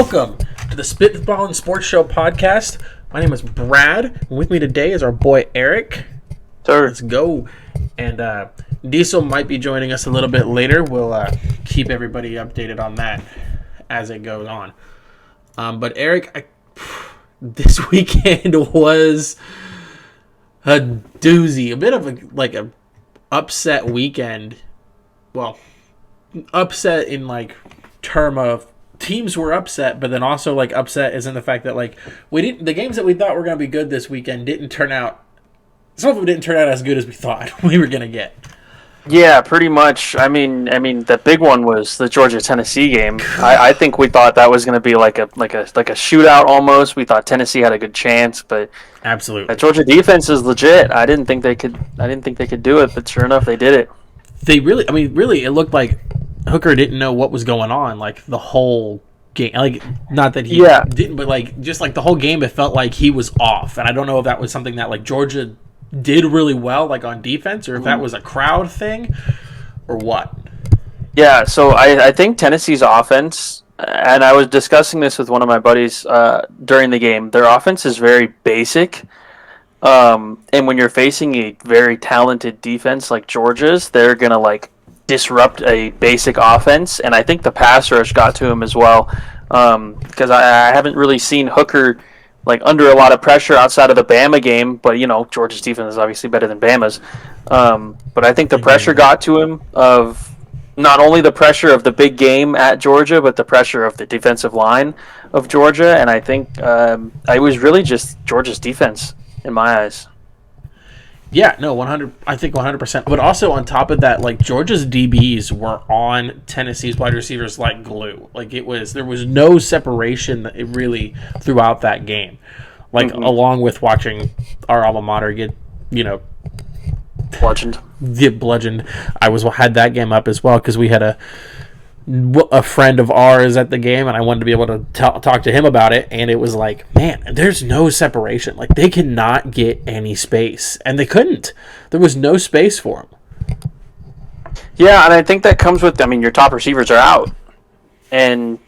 Welcome to the Spittballin Sports Show podcast. My name is Brad, and with me today is our boy Erik. Sir. Let's go. And Diesel might be joining us a little bit later. We'll keep everybody updated on that as it goes on. But Erik, this weekend was a doozy, a bit of a upset weekend. Well, upset in term of teams were upset, but then also upset is in the fact that the games that we thought were going to be good this weekend didn't turn out. Some of them didn't turn out as good as we thought we were going to get. Yeah, pretty much. I mean, the big one was the Georgia-Tennessee game. I think we thought that was going to be like a shootout almost. We thought Tennessee had a good chance, but absolutely, that Georgia defense is legit. I didn't think they could do it, but sure enough, they did it. They really, it looked like Hooker didn't know what was going on, the whole game. Not that he didn't, but just the whole game, it felt like he was off. And I don't know if that was something that Georgia did really well, on defense, or if that was a crowd thing, or what. Yeah, so I think Tennessee's offense, and I was discussing this with one of my buddies during the game, their offense is very basic. And when you're facing a very talented defense like Georgia's, they're going to disrupt a basic offense, and I think the pass rush got to him as well, because I haven't really seen Hooker under a lot of pressure outside of the Bama game, but Georgia's defense is obviously better than Bama's, but I think the pressure got to him of not only the pressure of the big game at Georgia, but the pressure of the defensive line of Georgia, and I think it was really just Georgia's defense in my eyes. Yeah, no, 100. I think 100%. But also on top of that, Georgia's DBs were on Tennessee's wide receivers like glue. There was no separation really throughout that game. Along with watching our alma mater get, bludgeoned. Get bludgeoned. I had that game up as well because we had a friend of ours at the game, and I wanted to be able to talk to him about it, and it was man, there's no separation. They cannot get any space, and they couldn't. There was no space for them. Yeah, and I think that comes with, your top receivers are out, and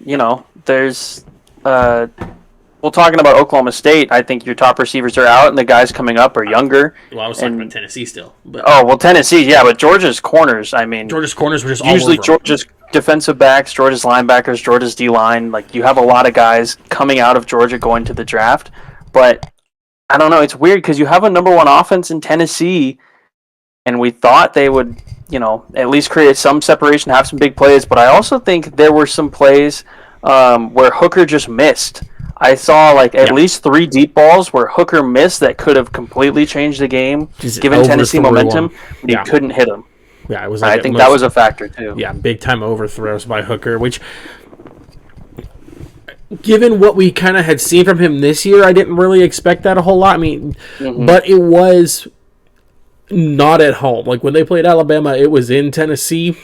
there's well, talking about Oklahoma State, I think your top receivers are out, and the guys coming up are younger. Well, I was talking about Tennessee still. But... Oh, well, Tennessee, yeah, but Georgia's corners, Georgia's corners were just usually all over. Georgia's defensive backs, Georgia's linebackers, Georgia's D-line. You have a lot of guys coming out of Georgia going to the draft, but I don't know, it's weird because you have a number one offense in Tennessee, and we thought they would, at least create some separation, have some big plays, but I also think there were some plays where Hooker just missed. I saw at least 3 deep balls where Hooker missed that could have completely changed the game, given Tennessee momentum. He couldn't hit them. Yeah, it was. I think that was a factor too. Yeah, big time overthrows by Hooker, which, given what we kind of had seen from him this year, I didn't really expect that a whole lot. But it was not at home. When they played Alabama, it was in Tennessee.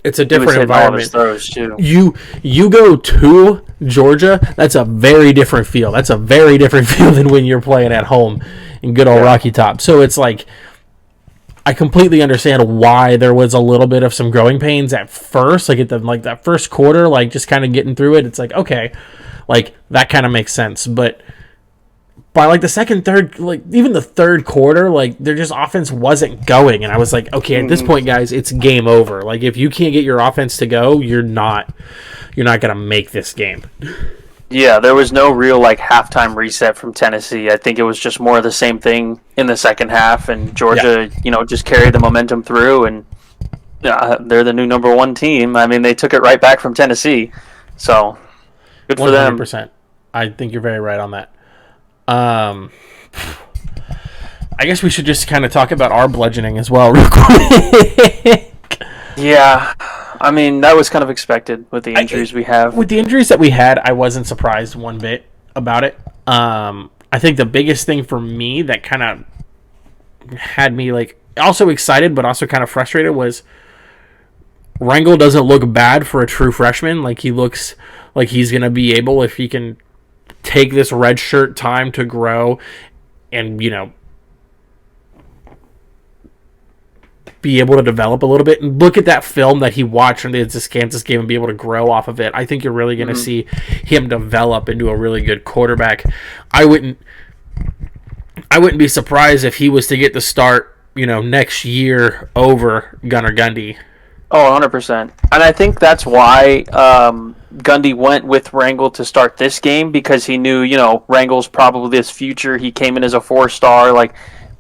It's a different environment. All his throws too. You go to Georgia, that's a very different feel. That's a very different feel than when you're playing at home in good old Rocky Top. So it's I completely understand why there was a little bit of some growing pains at first, at that first quarter, just kind of getting through it. It's okay, that kind of makes sense. But by the second, third, even the third quarter, their just offense wasn't going, and I was okay, at this point, guys, it's game over. If you can't get your offense to go, you're not gonna make this game. Yeah, there was no real halftime reset from Tennessee. I think it was just more of the same thing in the second half, and Georgia, just carried the momentum through, and they're the new number one team. They took it right back from Tennessee, so good for them. 100%. I think you're very right on that. I guess we should just kind of talk about our bludgeoning as well, real quick. Yeah. That was kind of expected with the injuries we have. With the injuries that we had, I wasn't surprised one bit about it. I think the biggest thing for me that kind of had me also excited but also kind of frustrated was Rangel doesn't look bad for a true freshman. He looks like he's going to be able, if he can take this red shirt time to grow and, be able to develop a little bit and look at that film that he watched from this Kansas game and be able to grow off of it. I think you're really going to see him develop into a really good quarterback. I wouldn't be surprised if he was to get the start, next year over Gunnar Gundy. Oh, 100%. And I think that's why Gundy went with Rangel to start this game, because he knew, Rangel's probably his future. He came in as a 4-star, like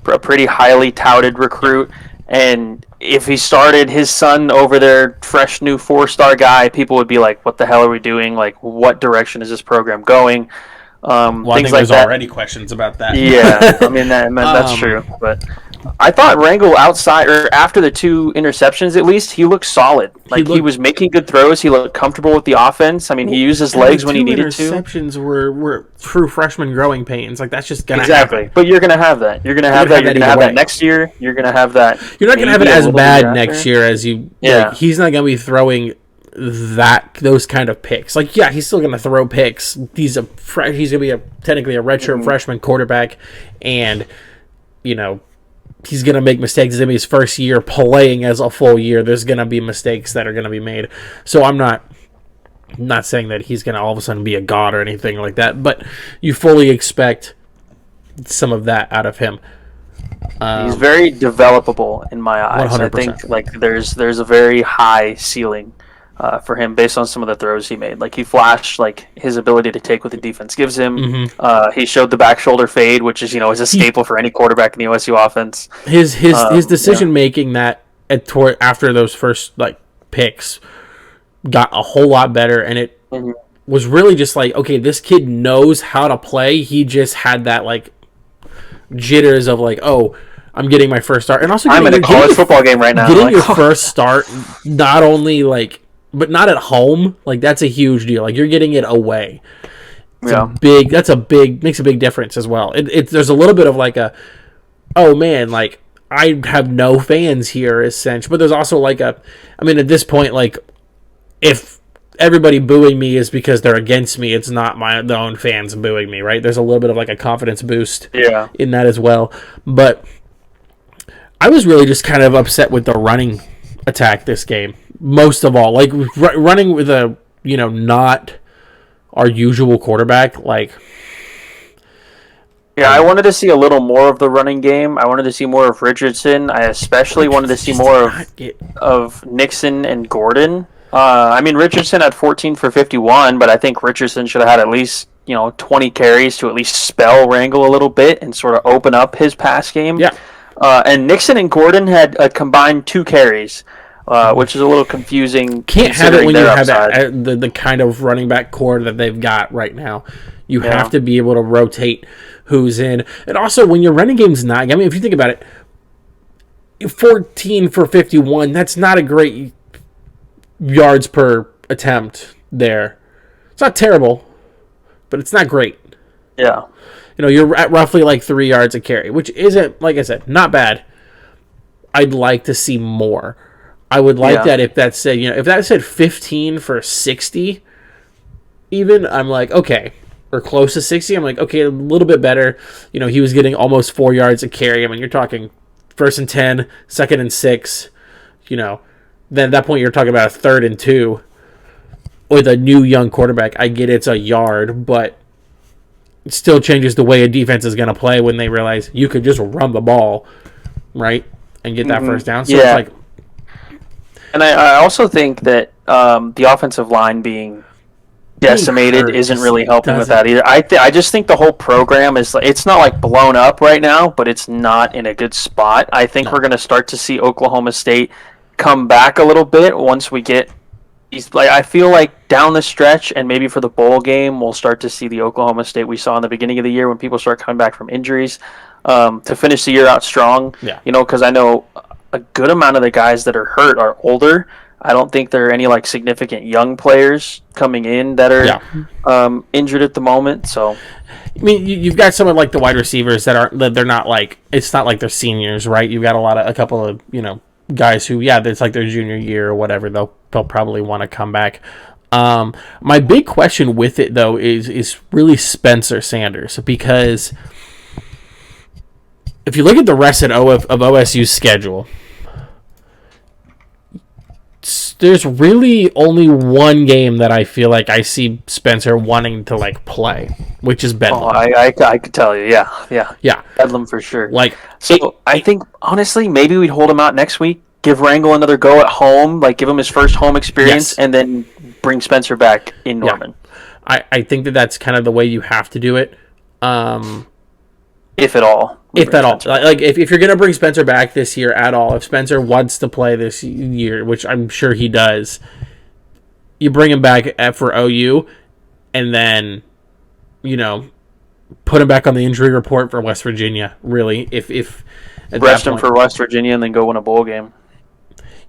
a pretty highly touted recruit. And if he started his son over their fresh new 4-star guy, people would be like, what the hell are we doing? Like, what direction is this program going? Well, I think there's already questions about that. Yeah, I mean, that's true. But I thought Rangel outside, or after the 2 interceptions at least, he looked solid. Like, he was making good throws. He looked comfortable with the offense. I mean, he used his legs when he needed to. Interceptions were true freshman growing pains. Like, that's just going to happen. But you're going to have that. You're going to have that. You're going to have that next year. You're going to have that. You're not going to have it as bad next year as you. Yeah. Like, he's not going to be throwing those kind of picks. Like, yeah, he's still going to throw picks. He's going to be technically a redshirt freshman quarterback, and he's going to make mistakes. It's going to be his first year playing as a full year. There's going to be mistakes that are going to be made. So I'm not saying that he's going to all of a sudden be a god or anything like that, but you fully expect some of that out of him. He's very developable in my eyes. 100%. I think like there's a very high ceiling for him based on some of the throws he made. Like, he flashed like his ability to take what the defense gives him. He showed the back shoulder fade, which is is a staple for any quarterback in the OSU offense. His decision making that after those first picks got a whole lot better, and it was really just like, okay, this kid knows how to play. He just had that jitters of oh, I'm getting my first start, and also I'm in a college football game right now. Getting your first start, not only but not at home, that's a huge deal. You're getting it away. Makes a big difference as well. There's a little bit of oh man, I have no fans here, essentially. But there's also at this point, if everybody booing me is because they're against me, it's not my own fans booing me, right? There's a little bit of a confidence boost in that as well. But I was really just kind of upset with the running attack this game. Most of all, running with a, not our usual quarterback, Yeah, I wanted to see a little more of the running game. I wanted to see more of Richardson. I especially wanted to see more of Nixon and Gordon. Richardson had 14 for 51, but I think Richardson should have had at least 20 carries to at least spell Rangel a little bit and sort of open up his pass game. Yeah. And Nixon and Gordon had a combined 2 carries, which is a little confusing. Can't have it when you have the kind of running back core that they've got right now. You have to be able to rotate who's in. And also, when your running game's not... if you think about it, 14 for 51, that's not a great yards per attempt there. It's not terrible, but it's not great. Yeah. You're at roughly 3 yards a carry, which isn't, like I said, not bad. I'd like to see more. I would like that if that said, if that said 15 for 60, even, I'm like, okay. Or close to 60, I'm like, okay, a little bit better. He was getting almost 4 yards a carry. You're talking 1st and 10, 2nd and 6, then at that point you're talking about a 3rd and 2 with a new young quarterback. I get it's a yard, but it still changes the way a defense is going to play when they realize you could just run the ball, right, and get that first down. So it's and I also think that the offensive line being decimated isn't really helping with that either. I just think the whole program is it's not blown up right now, but it's not in a good spot. I think we're going to start to see Oklahoma State come back a little bit once we get I feel like down the stretch and maybe for the bowl game we'll start to see the Oklahoma State we saw in the beginning of the year when people start coming back from injuries to finish the year out strong. Because I know a good amount of the guys that are hurt are older. I don't think there are any significant young players coming in that are injured at the moment. So, you've got some of the wide receivers that they're not it's not like they're seniors, right? You've got a couple of guys who it's their junior year or whatever. They'll probably want to come back. My big question with it though is really Spencer Sanders, because if you look at the rest of OSU's schedule. there's really only one game that I feel like I see Spencer wanting to like play, which is Bedlam. Oh, I could tell you, yeah, Yeah, Bedlam for sure. like So I think honestly, maybe we'd hold him out next week, give Rangel another go at home, like give him his first home experience, Yes. and then bring Spencer back in Norman, I think that that's kind of the way you have to do it. if at all. If at all, like if you're gonna bring Spencer back this year at all, if Spencer wants to play this year, which I'm sure he does, you bring him back for OU, and then, put him back on the injury report for West Virginia. Really, if at rest that him point. for West Virginia and then go win a bowl game.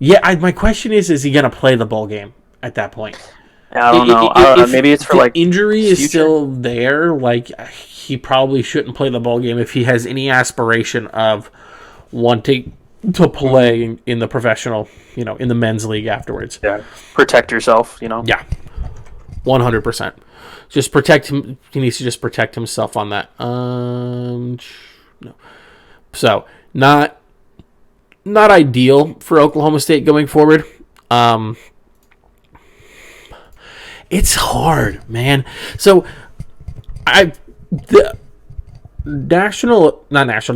Yeah, my question is he gonna play the bowl game at that point? I don't know. Maybe it's for the like injury is future. still there. Like he probably shouldn't play the bowl game if he has any aspiration of wanting to play in the professional, in the men's league afterwards. Yeah, protect yourself. Yeah, 100%. Just protect him. He needs to just protect himself on that. No. So not ideal for Oklahoma State going forward. It's hard, man. So the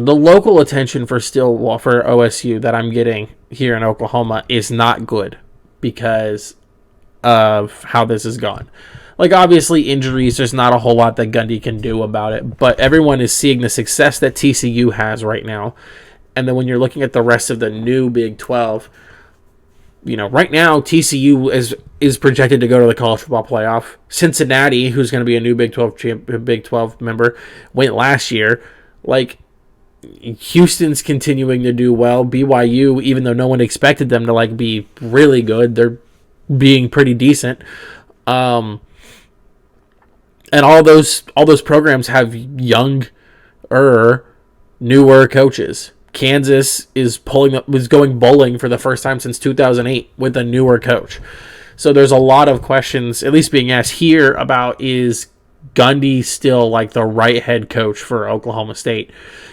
local attention for OSU that I'm getting here in Oklahoma is not good because of how this has gone. Like, obviously, injuries, there's not a whole lot that Gundy can do about it, but everyone is seeing the success that TCU has right now. And then when you're looking at the rest of the new Big 12, right now TCU is projected to go to the college football playoff. Cincinnati, who's going to be a new Big 12 member, went last year. Like, Houston's continuing to do well. BYU, even though no one expected them to be really good, they're being pretty decent. And all those programs have newer coaches. Kansas is going bowling for the first time since 2008 with a newer coach. So there's a lot of questions, at least being asked here, about is Gundy still the right head coach for Oklahoma State,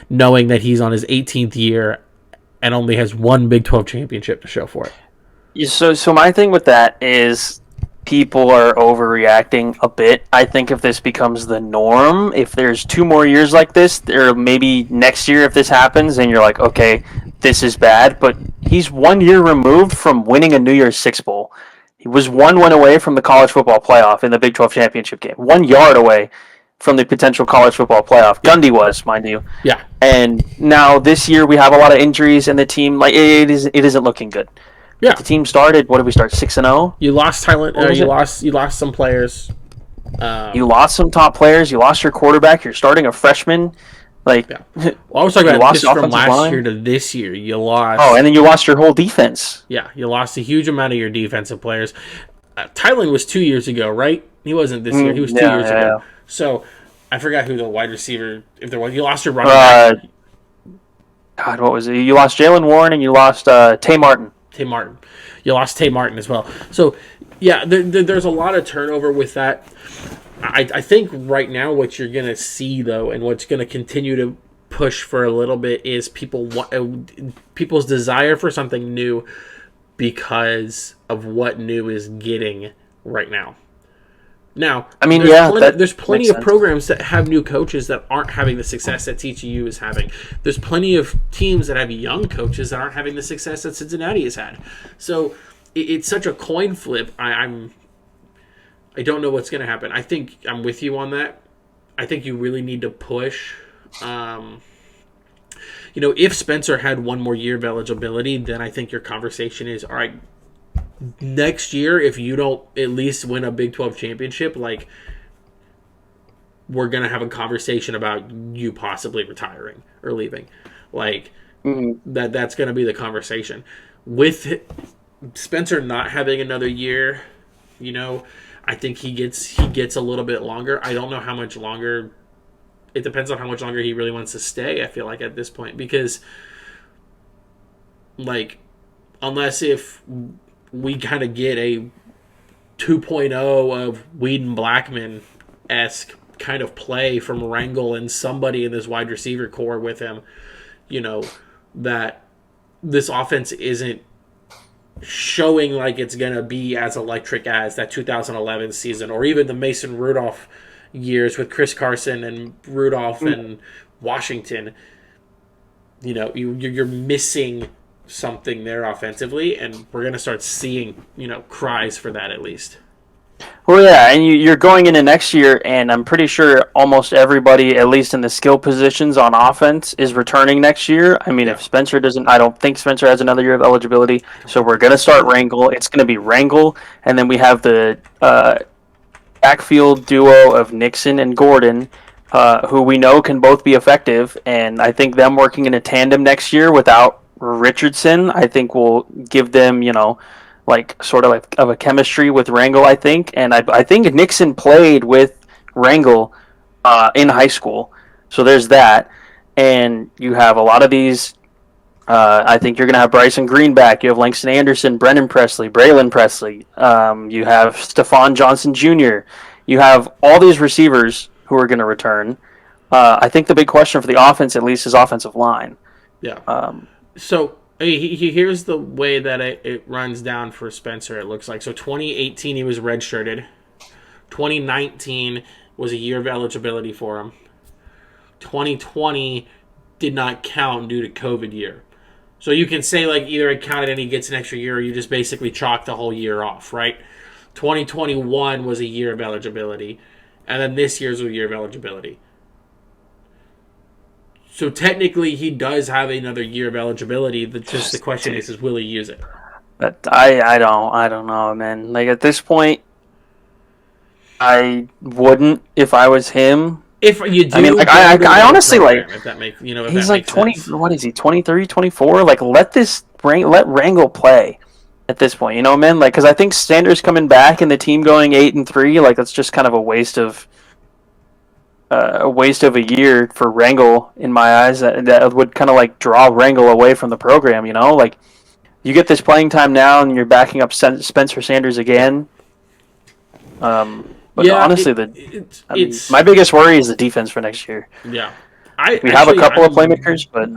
knowing that he's on his 18th year and only has one Big 12 championship to show for it. So my thing with that is people are overreacting a bit. I think if this becomes the norm, if there's 2 more years like this, or maybe next year if this happens, and you're like, okay, this is bad, but he's 1 year removed from winning a New Year's Six Bowl. He was 1 win away from the college football playoff in the Big 12 championship game. 1 yard away from the potential college football playoff. Gundy was, mind you. Yeah. And now this year we have a lot of injuries, and the team, it isn't looking good. Yeah, the team started. What did we start? 6-0. You lost talent. You lost some players. You lost some top players. You lost your quarterback. You're starting a freshman. Well, I was talking about just from last year to this year. You lost. Oh, and then you lost your whole defense. Yeah, you lost a huge amount of your defensive players. Tylen was 2 years ago, right? He wasn't this year. He was 2 years ago. Yeah. So I forgot who the wide receiver. If there was, you lost your running back. God, what was it? You lost Jalen Warren and you lost Tay Martin. You lost Tay Martin as well. So, yeah, there's a lot of turnover with that. I think right now what you're going to see, though, and what's going to continue to push for a little bit is people's desire for something new because of what new is getting right now. Now, I mean, there's plenty of programs that have new coaches that aren't having the success that TCU is having. There's plenty of teams that have young coaches that aren't having the success that Cincinnati has had. So it's such a coin flip. I don't know what's going to happen. I think I'm with you on that. I think you really need to push. If Spencer had 1 more year of eligibility, then I think your conversation is, all right, next year, if you don't at least win a Big 12 championship, we're going to have a conversation about you possibly retiring or leaving. That's going to be the conversation. With Spencer not having another year, I think he gets a little bit longer. I don't know how much longer. It depends on how much longer he really wants to stay, I feel like, at this point. Because, unless if we kind of get a 2.0 of Weeden Blackman-esque kind of play from Rangel and somebody in this wide receiver core with him, that this offense isn't showing like it's going to be as electric as that 2011 season, or even the Mason Rudolph years with Chris Carson and Rudolph and Washington. You're missing something there offensively, and we're going to start seeing, cries for that at least. Well, yeah, and you're going into next year, and I'm pretty sure almost everybody, at least in the skill positions on offense, is returning next year. I mean, if Spencer doesn't, I don't think Spencer has another year of eligibility, so we're going to start Rangel. It's going to be Rangel, and then we have the backfield duo of Nixon and Gordon, who we know can both be effective, and I think them working in a tandem next year without Richardson, I think will give them, sort of like of a chemistry with Rangel, I think. And I think Nixon played with Rangel in high school. So there's that. And you have a lot of these. I think you're going to have Bryson Green back. You have Langston Anderson, Brendan Presley, Braylon Presley. You have Stephon Johnson Jr. You have all these receivers who are going to return. I think the big question for the offense, at least, is offensive line. Yeah. So here's the way that it runs down for Spencer, it looks like. So 2018, he was redshirted. 2019 was a year of eligibility for him. 2020 did not count due to COVID year. So you can say, like, either it counted and he gets an extra year, or you just basically chalk the whole year off, right? 2021 was a year of eligibility. And then this year's a year of eligibility. So technically, he does have another year of eligibility. The question is will he use it? But I don't know, man. Like, at this point, I wouldn't if I was him. If you do, I mean, like, I honestly program, like, if that makes, if he's that like makes 20. sense. What is he? 23, 24? Like, let Rangel play at this point. You know, man. Like, because I think Sanders coming back and the team going 8-3. Like, that's just kind of a waste of a year for Rangel in my eyes. That would kind of like draw Rangel away from the program. You know, like, you get this playing time now, and you're backing up Spencer Sanders again. But Yeah, honestly, my biggest worry is the defense for next year. Yeah. We have a couple of playmakers, but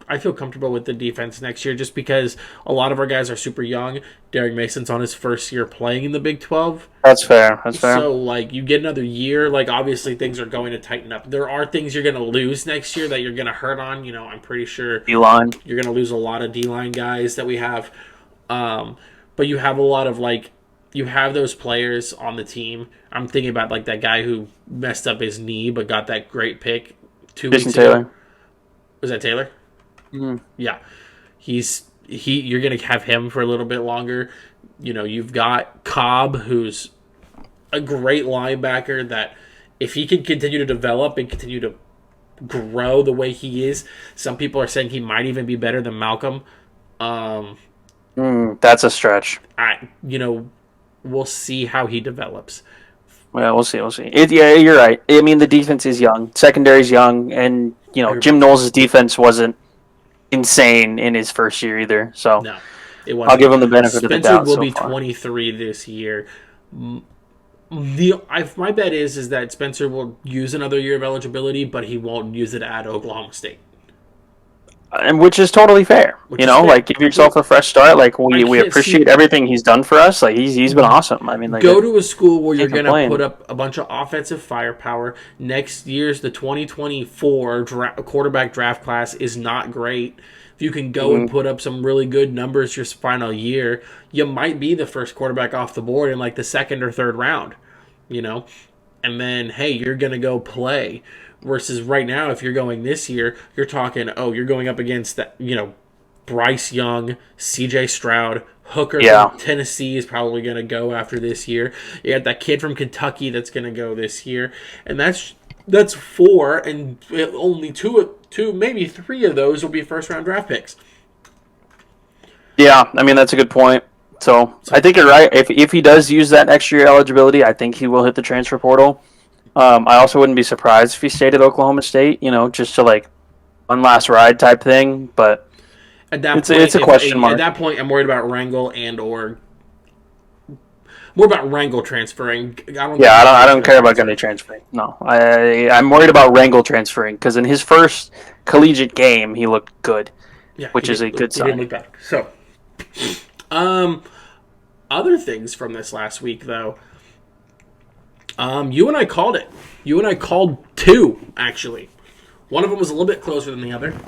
I feel comfortable with the defense next year just because a lot of our guys are super young. Derek Mason's on his first year playing in the Big 12. That's fair. So, like, you get another year. Like, obviously, things are going to tighten up. There are things you're going to lose next year that you're going to hurt on. I'm pretty sure D-line. You're going to lose a lot of D-line guys that we have. But you have a lot of, like, you have those players on the team. I'm thinking about, like, that guy who messed up his knee but got that great pick 2 weeks ago. Was that Taylor? Mm-hmm. Yeah. You're going to have him for a little bit longer. You've got Cobb, who's a great linebacker that if he can continue to develop and continue to grow the way he is, some people are saying he might even be better than Malcolm. That's a stretch. We'll see how he develops. Well, we'll see. Yeah, you're right. I mean, the defense is young. Secondary's young. And, Jim Knowles' defense wasn't insane in his first year either. So no, it wasn't. I'll give him the benefit of the doubt. Spencer will be 23 this year. My bet is that Spencer will use another year of eligibility, but he won't use it at Oklahoma State. And which is totally fair. Like, give yourself a fresh start. Like, we appreciate everything he's done for us. Like, he's been awesome. I mean, like, go to a school where you're going to put up a bunch of offensive firepower. Next year's the 2024 quarterback draft class is not great. If you can go and put up some really good numbers your final year, you might be the first quarterback off the board in like the second or third round. And then, hey, you're going to go play. Versus right now, if you're going this year, you're talking, you're going up against that, Bryce Young, C.J. Stroud, Hooker from Tennessee is probably going to go after this year. You got that kid from Kentucky that's going to go this year, and that's 4, and only two, maybe 3 of those will be first round draft picks. Yeah, I mean, that's a good point. So I think you're right. If he does use that extra year eligibility, I think he will hit the transfer portal. I also wouldn't be surprised if he stayed at Oklahoma State, just to, like, one last ride type thing. But at that point, it's a question mark. At that point, I'm worried about Rangel more about Rangel transferring. I don't care about Gundy transferring. No, I'm worried about Rangel transferring because in his first collegiate game, he looked good, which is a good sign. He didn't look bad. So Other things from this last week, though. You and I called it. You and I called two, actually. One of them was a little bit closer than the other.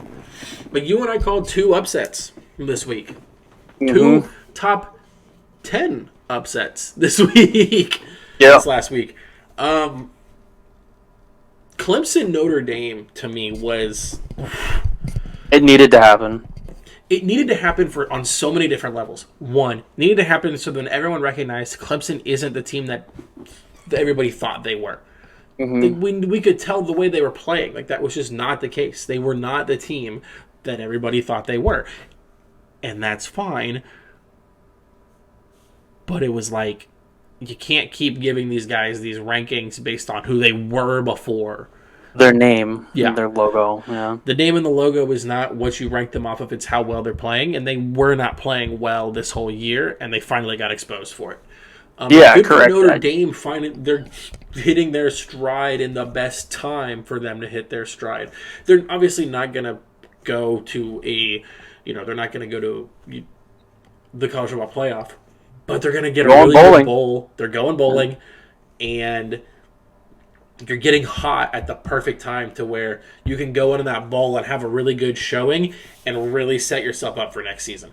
But you and I called two upsets this week. Mm-hmm. Two top 10 upsets this week. Yeah. This last week. Clemson Notre Dame, to me, was... It needed to happen. It needed to happen on so many different levels. One, it needed to happen so that everyone recognized Clemson isn't the team that everybody thought they were. Mm-hmm. We could tell the way they were playing. Like, that was just not the case. They were not the team that everybody thought they were. And that's fine. But it was like, you can't keep giving these guys these rankings based on who they were before. Their name, yeah, their logo, yeah. The name and the logo is not what you rank them off of, it's how well they're playing, and they were not playing well this whole year, and they finally got exposed for it. Correct. For Notre Dame, they're hitting their stride in the best time for them to hit their stride. They're obviously not going to go to they're not going to go to the college football playoff, but they're going to get a really good bowl. They're going bowling, and you're getting hot at the perfect time to where you can go into that bowl and have a really good showing and really set yourself up for next season.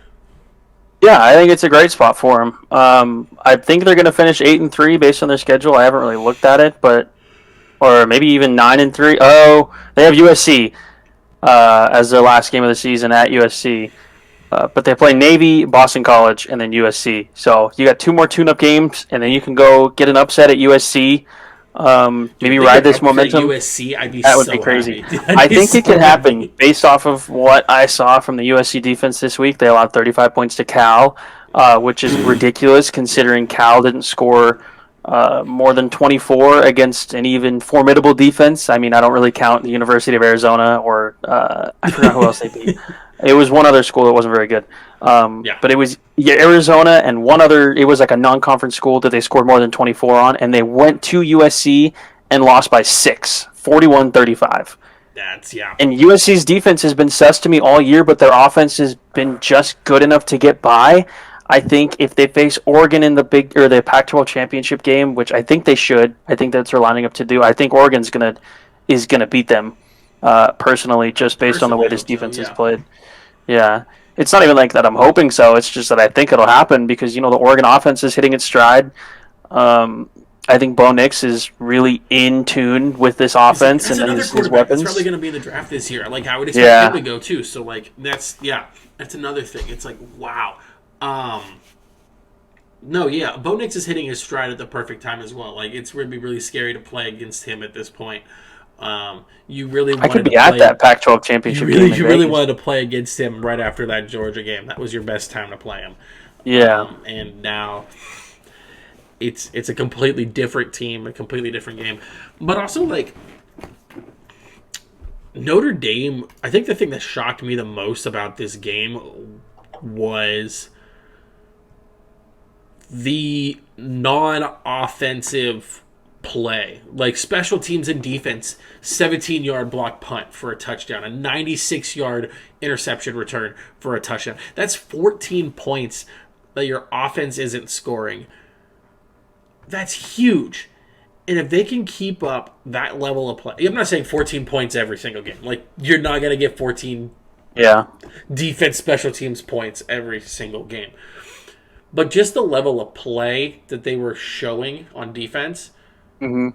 Yeah, I think it's a great spot for them. I think they're going to finish 8-3 based on their schedule. I haven't really looked at it, or maybe even 9-3. Oh, they have USC as their last game of the season at USC. But they play Navy, Boston College, and then USC. So you got two more tune-up games, and then you can go get an upset at USC. Maybe ride this momentum. USC, that would be crazy. I think it could happen based off of what I saw from the USC defense this week. They allowed 35 points to Cal, which is ridiculous considering Cal didn't score more than 24 against an even formidable defense. I mean, I don't really count the University of Arizona or I forgot who else they beat. It was one other school that wasn't very good. But it was Arizona and one other. It was like a non-conference school that they scored more than 24 on, and they went to USC and lost by 6, 41-35. And USC's defense has been sus to me all year, but their offense has been just good enough to get by. I think if they face Oregon in the Pac-12 championship game, which I think they should, I think that's they're lining up to do. I think Oregon's gonna beat them personally, just based on the way this defense is played. Yeah, it's not even like that I'm hoping so. It's just that I think it'll happen because the Oregon offense is hitting its stride. I think Bo Nix is really in tune with this offense and his weapons. That's probably going to be in the draft this year. Like, I would expect him to go too. So like that's another thing. It's like, wow. Bo Nix is hitting his stride at the perfect time as well. Like, it's going to be really scary to play against him at this point. You really wanted I could be to at play, that Pac-12 championship game. You really wanted to play against him right after that Georgia game. That was your best time to play him. Yeah. And now it's a completely different team, a completely different game. But also, like, Notre Dame, I think the thing that shocked me the most about this game was the non-offensive play. Like, special teams and defense, 17-yard block punt for a touchdown, a 96-yard interception return for a touchdown. That's 14 points that your offense isn't scoring. That's huge. And if they can keep up that level of play, I'm not saying 14 points every single game. Like, you're not going to get 14 defense special teams points every single game. But just the level of play that they were showing on defense. Mm-hmm.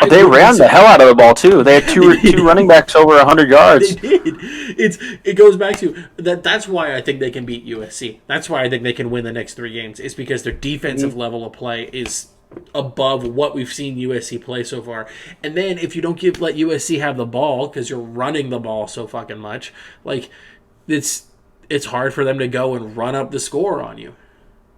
They ran the hell out of the ball too. They had two running backs over 100 yards. They did. It goes back to that. That's why I think they can beat USC. That's why I think they can win the next 3 games. It's because their defensive level of play is above what we've seen USC play so far. And then if you don't let USC have the ball because you're running the ball so fucking much, like it's hard for them to go and run up the score on you.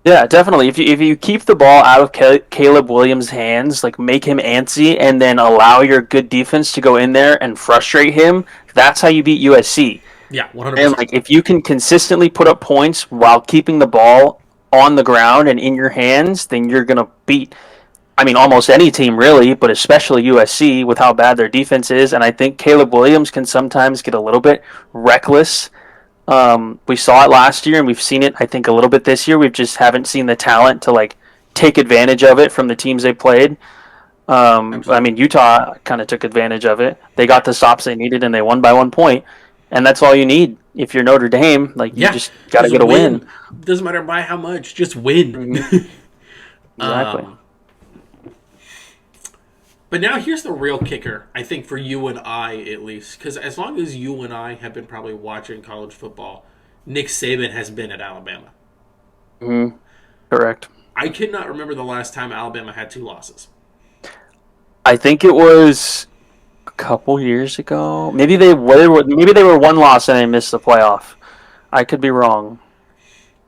Yeah, definitely. If you keep the ball out of Caleb Williams' hands, like make him antsy, and then allow your good defense to go in there and frustrate him, that's how you beat USC. Yeah, 100%. And like if you can consistently put up points while keeping the ball on the ground and in your hands, then you're gonna beat, almost any team really, but especially USC with how bad their defense is. And I think Caleb Williams can sometimes get a little bit reckless We saw it last year, and we've seen it, I think, a little bit this year. We just haven't seen the talent to like take advantage of it from the teams they played. I Absolutely. mean, Utah kind of took advantage of it. They Yeah. got the stops they needed, and they won by 1 point. And that's all you need. If you're Notre Dame, like you Yeah. just got to Just get a win. win. Doesn't matter by how much. Just win. Hmm. Exactly. um, but now here's the real kicker, I think, for you and I, at least. Because as long as you and I have been probably watching college football, Nick Saban has been at Alabama. Hmm. Correct. I cannot remember the last time Alabama had 2 losses. I think it was a couple years ago. Maybe they were one loss and they missed the playoff. I could be wrong.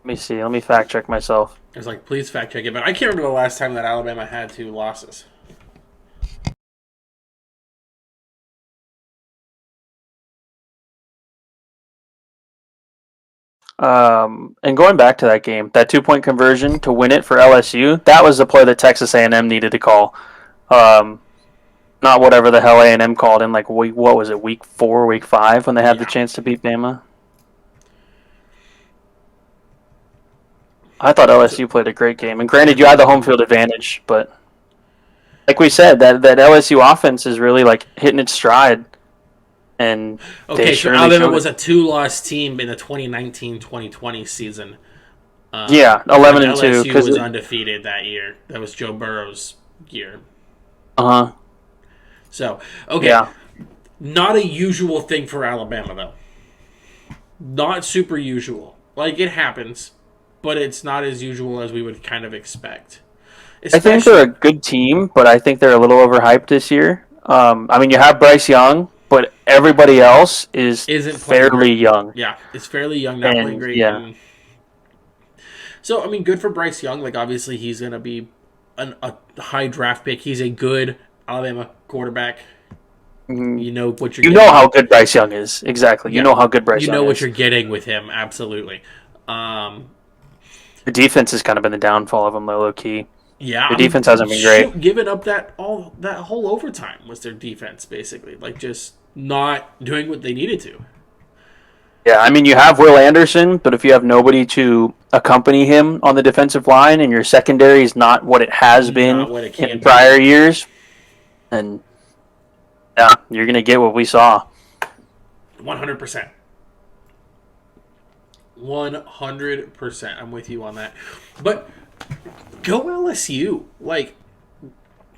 Let me see. Let me fact check myself. I was like, please fact check it, but I can't remember the last time that Alabama had 2 losses. And going back to that game, that 2 point conversion to win it for LSU, that was the play that Texas A&M needed to call. Um, Not whatever the hell A&M called in like what was it, week 4, week 5 when they had the Yeah. chance to beat Bama. I thought So, LSU played a great game, and I granted, you thought had they the home did. field advantage, but like we said, that LSU offense is really like hitting its stride, and they Okay, so surely Alabama showed was it. a 2 loss team in the 2019-2020 season. Yeah, When 11-2, LSU because was undefeated that year. That was Joe Burrow's year. uh huh, So, okay, yeah. not a usual thing for Alabama, though. Not super usual. Like, it happens, but it's not as usual as we would kind of expect. I think they're a Especially, good team, but I think they're a little overhyped this year. I mean, you have Bryce Young, but everybody else is isn't playing fairly great. young, Yeah, it's fairly young, not playing and great. yeah, And so, I mean, good for Bryce Young. Like, obviously, he's going to be a high draft pick. He's a good Alabama quarterback. mhm. You know what you're You know getting. how good Bryce Young is. Exactly, you Yeah, know how good Bryce you Young know what is. you're getting with him. Absolutely. Um, The defense has kind of been the downfall of them, though, low key. yeah, The I mean, defense hasn't been great. shoot, giving up that whole overtime was their defense basically, like just not doing what they needed to. Yeah, I mean, you have Will Anderson, but if you have nobody to accompany him on the defensive line, and your secondary is not what it has been Not what it in can be. prior years, then yeah, you're gonna get what we saw. 100%. 100%. I'm with you on that. But go LSU. Like,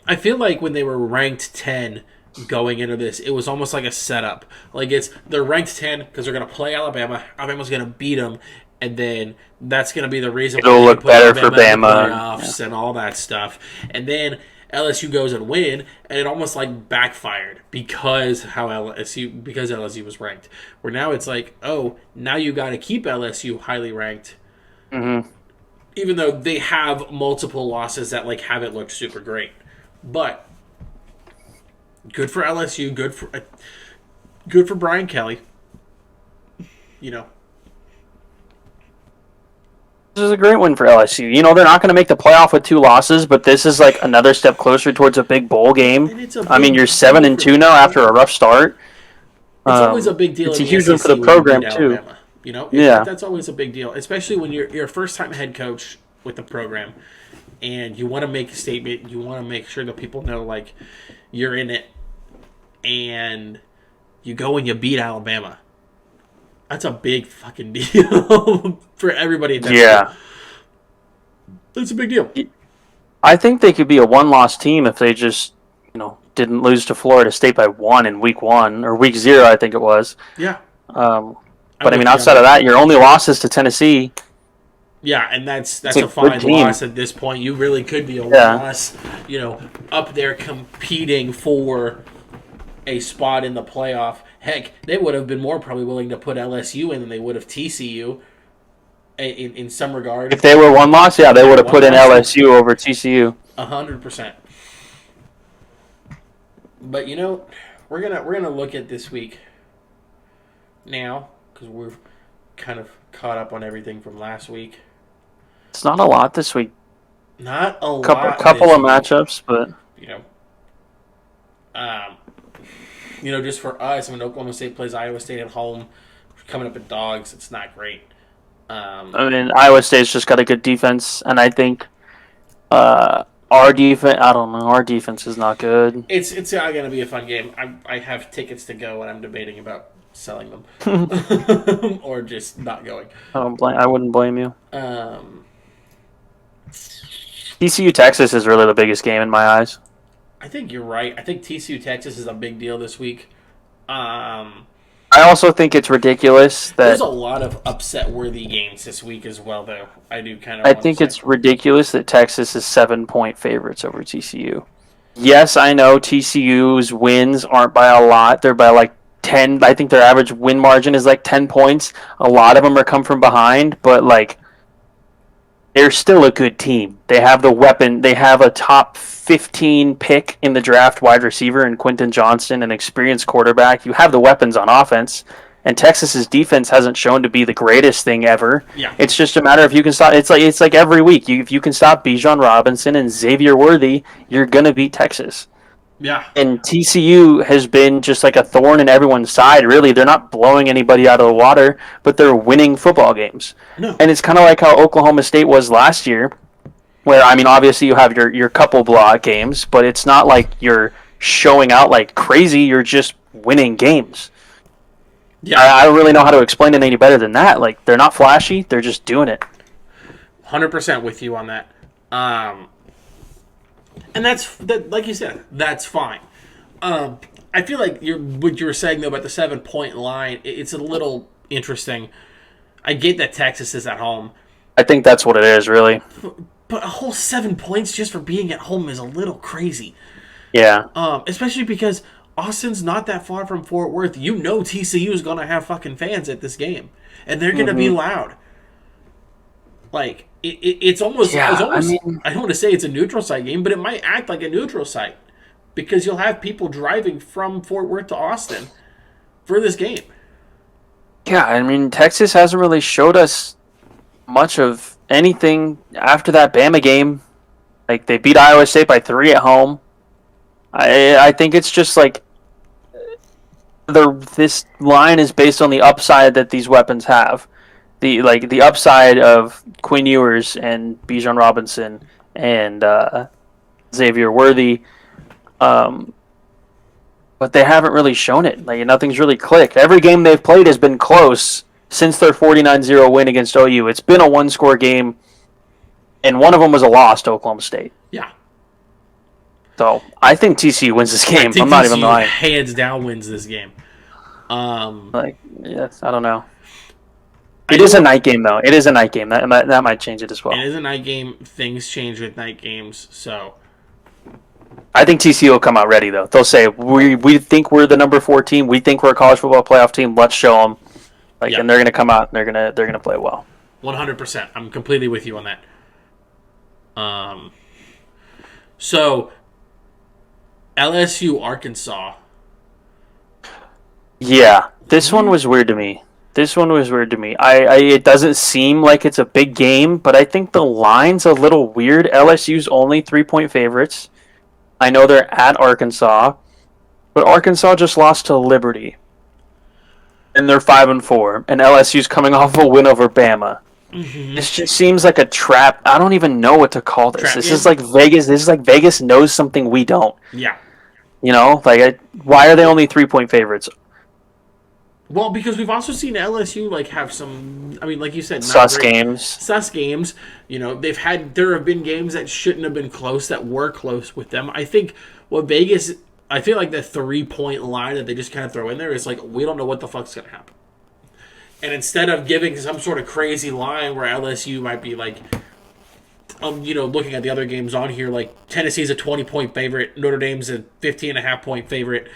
I feel like when they were ranked 10 going into this, it was almost like a setup. Like, they're ranked 10 because they're going to play Alabama. Alabama's going to beat them. And then that's going to be the reason why It'll they can look put better for Alabama in the Bama. Yeah. playoffs and all that stuff. And then LSU goes and win, and it almost like backfired because LSU was ranked. Where now it's like, oh, now you got to keep LSU highly ranked, Hmm. even though they have multiple losses that like haven't looked super great. But good for LSU. Good for Brian Kelly. You know, This is a great win for LSU. You know, they're not going to make the playoff with 2 losses, but this is like another step closer towards a big bowl game. and it's a I mean, you're big seven deal and for. two now after a rough start. It's always a big deal It's in a the huge one for the SEC when you beat program too. Alabama. You know, Yeah. that's always a big deal, especially when you're a first time head coach with the program, and you want to make a statement. You want to make sure that people know like you're in it, and you go and you beat Alabama. That's a big fucking deal for everybody at that school. Yeah. That's a big deal. I think they could be a one-loss team if they just, didn't lose to Florida State by 1 in week 1 or week 0, I think it was. Yeah, Um, I'm but I mean, with you on outside of that. that, your only losses to Tennessee. Yeah, and that's It's that's a a good fine team. loss at this point. You really could be a one Yeah. loss, up there competing for a spot in the playoff. Heck, they would have been more probably willing to put LSU in than they would have TCU in some regard. If they were one loss, yeah, If they they would were have one put in loss, yeah, LSU over TCU. 100%. But we're gonna look at this week now because we're kind of caught up on everything from last week. It's not a lot this week. Not a Couple lot couple this of week, matchups, but you know. Um, just for us, when Oklahoma State plays Iowa State at home, coming up at dogs. It's not great. I mean, Iowa State's just got a good defense, and I think our defense. I don't know. Our defense is not good. It's not going to be a fun game. I have tickets to go, and I'm debating about selling them or just not going. I wouldn't blame you. Um, TCU Texas is really the biggest game in my eyes. I think you're right. I think TCU Texas is a big deal this week. I also think it's ridiculous that there's a lot of upset-worthy games this week as well, though. I do kind of. I think it's ridiculous that Texas is 7-point favorites over TCU. Yes, I know TCU's wins aren't by a lot. They're by like 10. I think their average win margin is like 10 points. A lot of them are come from behind, but like they're still a good team. They have the weapon. They have a top 15 pick in the draft wide receiver in Quentin Johnston, an experienced quarterback. You have the weapons on offense, and Texas's defense hasn't shown to be the greatest thing ever. Yeah. It's just a matter of you can stop. It's like every week. If you can stop Bijan Robinson and Xavier Worthy, you're gonna beat Texas. Yeah. And TCU has been just like a thorn in everyone's side, really. They're not blowing anybody out of the water, but they're winning football games. No. And it's kind of like how Oklahoma State was last year, where, I mean, obviously you have your couple blowout games, but it's not like you're showing out like crazy. You're just winning games. Yeah. I don't really know how to explain it any better than that. Like, they're not flashy. They're just doing it. 100% with you on that. And like you said, that's fine. I feel like what you were saying though about the 7-point line, it's a little interesting. I get that Texas is at home. I think that's what it is, really. But a whole 7 points just for being at home is a little crazy. Yeah. Especially because Austin's not that far from Fort Worth. You know TCU is going to have fucking fans at this game. And they're going to be loud. Like, it's almost... Yeah, I don't want to say it's a neutral site game, but it might act like a neutral site. Because you'll have people driving from Fort Worth to Austin for this game. Yeah, I mean, Texas hasn't really showed us much of anything after that Bama game. Like, they beat Iowa State by 3 at home. I think it's just like this line is based on the upside that these weapons have. The upside of Quinn Ewers and Bijan Robinson and Xavier Worthy. But they haven't really shown it. Like, nothing's really clicked. Every game they've played has been close since their 49-0 win against OU. It's been a one-score game, and one of them was a loss to Oklahoma State. Yeah. So I think TCU wins this game. I'm not even lying. Hands down wins this game. Yes, I don't know. It is a night game, though. It is a night game. That might change it as well. It is a night game. Things change with night games, so... I think TCU will come out ready, though. They'll say, we think we're the number 4 team. We think we're a college football playoff team. Let's show them. And they're going to come out and they're going to play well. 100%. I'm completely with you on that. So, LSU, Arkansas. Yeah, this one was weird to me. It doesn't seem like it's a big game, but I think the line's a little weird. LSU's only 3-point favorites. I know they're at Arkansas, but Arkansas just lost to Liberty. And they're 5-4, and LSU's coming off a win over Bama. Mm-hmm. This just seems like a trap. I don't even know what to call this. This is like Vegas. This is like Vegas knows something we don't. Yeah. You know, why are they only 3-point favorites? Well, because we've also seen LSU have some. I mean, like you said, sus games. You know, there have been games that shouldn't have been close that were close with them. I think what Vegas. I feel like the 3-point line that they just kind of throw in there is like, we don't know what the fuck's going to happen. And instead of giving some sort of crazy line where LSU might be like, looking at the other games on here, like Tennessee's a 20-point favorite, Notre Dame's a 15.5-point favorite,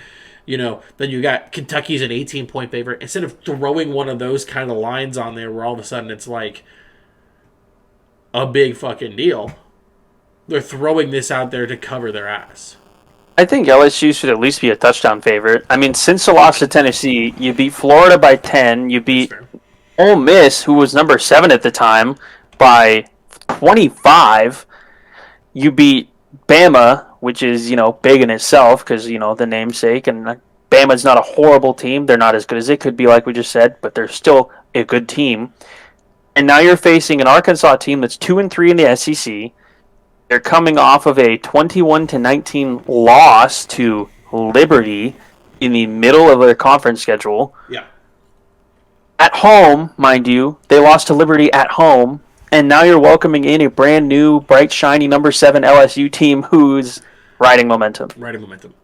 then you got Kentucky's an 18-point favorite. Instead of throwing one of those kind of lines on there where all of a sudden it's like a big fucking deal, they're throwing this out there to cover their ass. I think LSU should at least be a touchdown favorite. I mean, since the loss to Tennessee, you beat Florida by 10. You beat Ole Miss, who was number 7 at the time, by 25. You beat Bama, which is, big in itself because, the namesake. And Bama's not a horrible team. They're not as good as it could be, like we just said, but they're still a good team. And now you're facing an Arkansas team that's 2-3 in the SEC. They're coming off of a 21-19 loss to Liberty in the middle of their conference schedule. Yeah. At home, mind you, they lost to Liberty at home, and now you're welcoming in a brand new, bright, shiny number 7 LSU team who's riding momentum.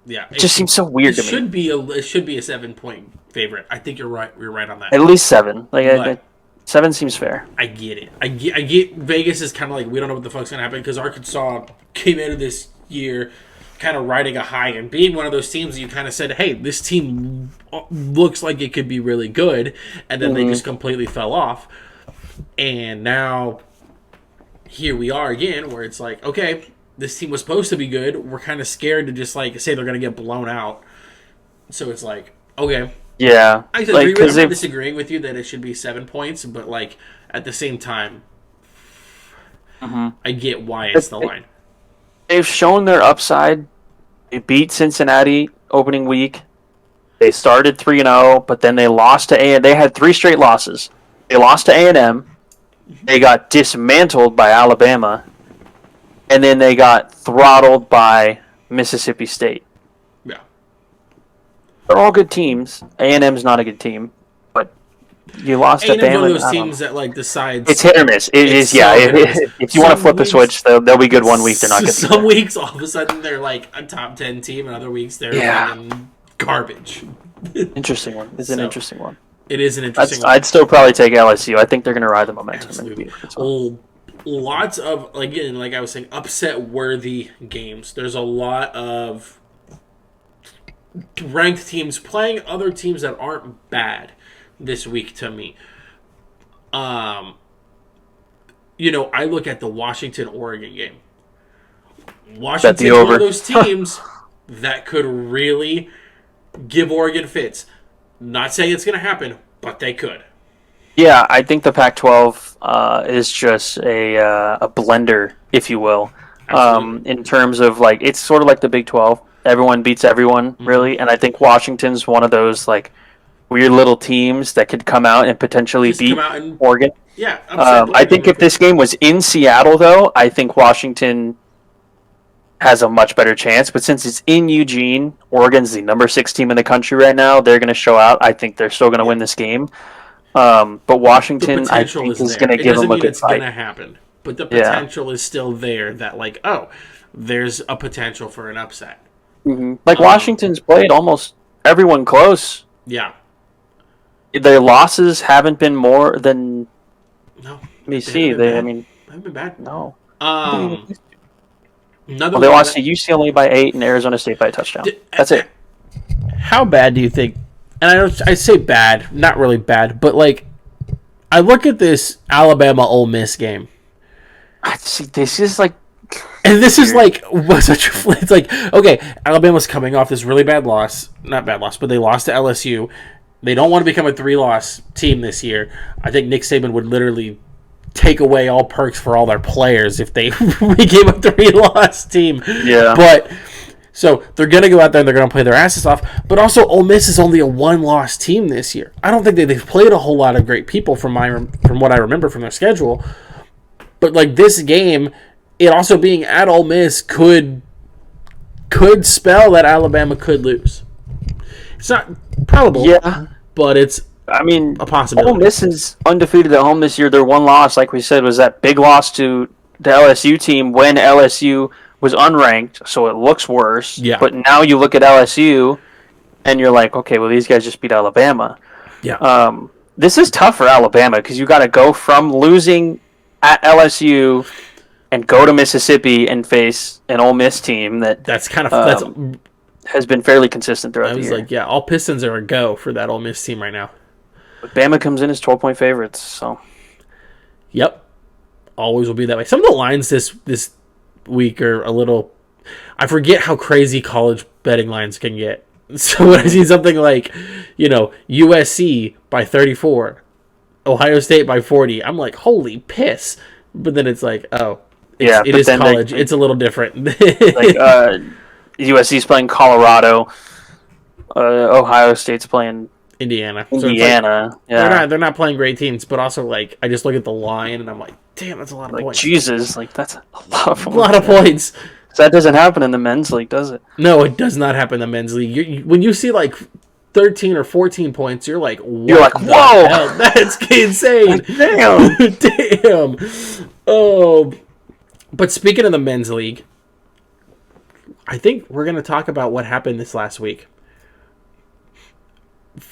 Yeah. It just seems so weird to me. It should be a 7-point favorite. I think you're right. You're right on that. At least 7. 7 seems fair. I get it. I get Vegas is kind of like, we don't know what the fuck's gonna happen because Arkansas came into this year kind of riding a high and being one of those teams you kind of said, hey, this team looks like it could be really good, and then they just completely fell off. And now here we are again, where it's like, okay, this team was supposed to be good. We're kind of scared to just like say they're going to get blown out. So it's like, okay. Yeah. I agree with I'm not disagreeing with you that it should be 7 points, but like at the same time, I get why it's the line. They've shown their upside. They beat Cincinnati opening week. They started 3-0, but then they lost to A&M. They had 3 straight losses. They lost to A&M. They got dismantled by Alabama. And then they got throttled by Mississippi State. Yeah. They're all good teams. A&M's not a good team. But you lost to Bama. A&M's one of those teams that like decides... It's hit or miss. If you want to flip the switch, they'll be good one week. They're not good. Some weeks, all of a sudden, they're like a top 10 team, and other weeks, they're garbage. Interesting one. It's an interesting one. It is an interesting one. I'd still probably take LSU. I think they're going to ride the momentum. Absolutely. Lots of, again, like I was saying, upset-worthy games. There's a lot of ranked teams playing other teams that aren't bad this week to me. I look at the Washington-Oregon game. Washington's one of those teams that could really give Oregon fits. Not saying it's going to happen, but they could. Yeah, I think the Pac-12 is just a blender, if you will, in terms of like it's sort of like the Big 12. Everyone beats everyone, really, and I think Washington's one of those like weird little teams that could come out and potentially beat Oregon. Yeah, I think if this game was in Seattle, though, I think Washington has a much better chance. But since it's in Eugene, Oregon's the number 6 team in the country right now. They're going to show out. I think they're still going to win this game. But Washington, I think, is going to give them a good fight. It's going to happen, but the potential is still there. That like, there's a potential for an upset. Like Washington's played almost everyone close. Yeah, their losses haven't been more than. No, let me see. They haven't been bad. No. They lost to UCLA by 8 and Arizona State by a touchdown. That's it. How bad do you think? And I say bad, not really bad, but like I look at this Alabama Ole Miss game. This is like, and this is like it's like okay, Alabama's coming off this really bad loss, not bad loss, but they lost to LSU. They don't want to become a 3-loss team this year. I think Nick Saban would literally take away all perks for all their players if they became a 3-loss team. Yeah. But so they're going to go out there and they're going to play their asses off. But also, Ole Miss is only a 1-loss team this year. I don't think they've played a whole lot of great people from what I remember from their schedule. But like this game, it also being at Ole Miss could spell that Alabama could lose. It's not probable, but it's a possibility. Ole Miss is undefeated at home this year. Their one loss, like we said, was that big loss to the LSU team when LSU was unranked, so it looks worse. Yeah. But now you look at LSU, and you're like, okay, well, these guys just beat Alabama. Yeah. This is tough for Alabama because you got to go from losing at LSU and go to Mississippi and face an Ole Miss team that's kind of has been fairly consistent throughout the year. I was like, all Pistons are a go for that Ole Miss team right now. But Bama comes in as 12-point favorites, so. Yep. Always will be that way. Some of the lines this week are a little... I forget how crazy college betting lines can get. So when I see something like, USC by 34, Ohio State by 40, I'm like, holy piss. But then it's like, it is college. It's a little different. USC's playing Colorado. Ohio State's playing Indiana. So it's like, Indiana. Yeah. they're not playing great teams, but also like I just look at the line and I'm like, damn, that's a lot of Like, points. Jesus, like, that's a lot of A lot of points. That doesn't happen in the men's league, does it? No, it does not happen in the men's league. When you see like 13 or 14 points, you're like, what You're like, the whoa! hell? That's insane. Damn! Damn. Oh. But speaking of the men's league, I think we're going to talk about what happened this last week.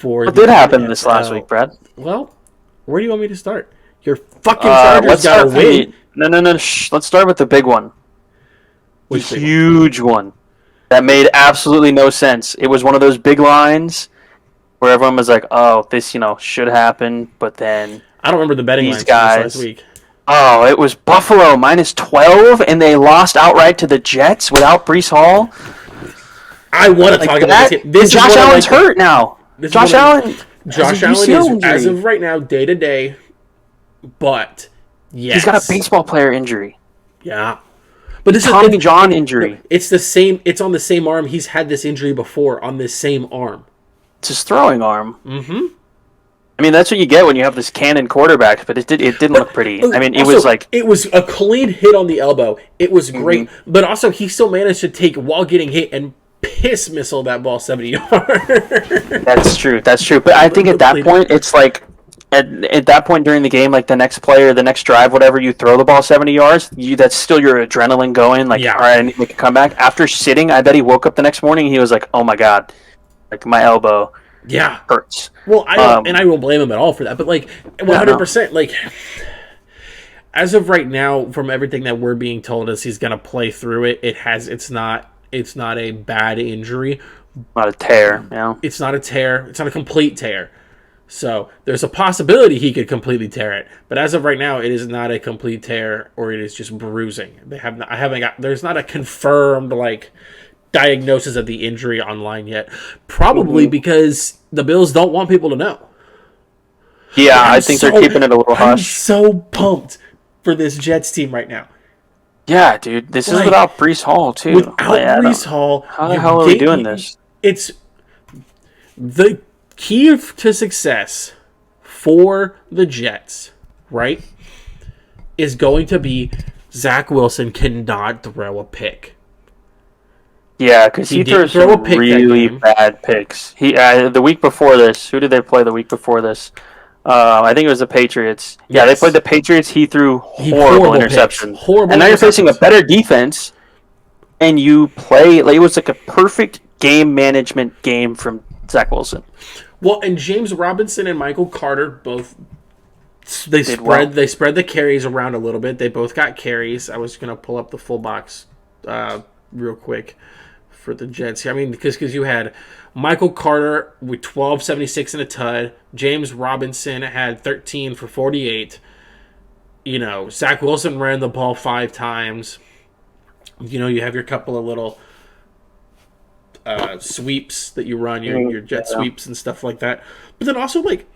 What did happen this last week, Brad? Well, where do you want me to start? Your fucking Chargers got to win. No. Let's start with the big one. The huge one that made absolutely no sense. It was one of those big lines where everyone was like, "Oh, this should happen," but then I don't remember the betting lines guys. Last week. Oh, it was Buffalo -12, and they lost outright to the Jets without Breece Hall. I want to talk about this. Josh Allen's hurt now. Josh Allen is, as of right now, day to day. But yes, he's got a baseball player injury. Yeah. But this Tommy John injury. It's the same. It's on the same arm. He's had this injury before on this same arm. It's his throwing arm. Mm-hmm. I mean, that's what you get when you have this cannon quarterback. But it didn't look pretty. I mean, it was a clean hit on the elbow. It was great. Mm-hmm. But also, he still managed to take while getting hit and piss missile that ball 70 yards. That's true. But I think at that point, it's like. At that point during the game, like the next drive, whatever, you throw the ball 70 yards, that's still your adrenaline going. Like, all right, I need to make a comeback. After sitting, I bet he woke up the next morning and he was like, oh my God, like my elbow hurts. Well, I won't blame him at all for that. But like 100%, like as of right now, from everything that we're being told is he's going to play through it. It's not a bad injury. Not a tear, yeah. It's not a tear. It's not a complete tear. So there's a possibility he could completely tear it, but as of right now, it is not a complete tear, or it is just bruising. There's not a confirmed like diagnosis of the injury online yet. Probably because the Bills don't want people to know. Yeah, I think they're keeping it a little hush. I'm so pumped for this Jets team right now. Yeah, dude, this is without Breece Hall too. Without Breece Hall, how the hell are we doing this? It's the key to success for the Jets, right, is going to be Zach Wilson cannot throw a pick. Yeah, because he throws some really bad picks. He the week before this, who did they play the week before this? I think it was the Patriots. Yeah, they played the Patriots. He threw horrible interceptions. And now you're facing a better defense, and you play like it was like a perfect game management game from Zach Wilson. Well, and James Robinson and Michael Carter both they spread the carries around a little bit. They both got carries. I was gonna pull up the full box real quick for the Jets. I mean, because you had Michael Carter with 12.76 and a tud. James Robinson had 13 for 48. Zach Wilson ran the ball 5 times. You have your couple of little sweeps that you run, your jet sweeps and stuff like that. But then also, like,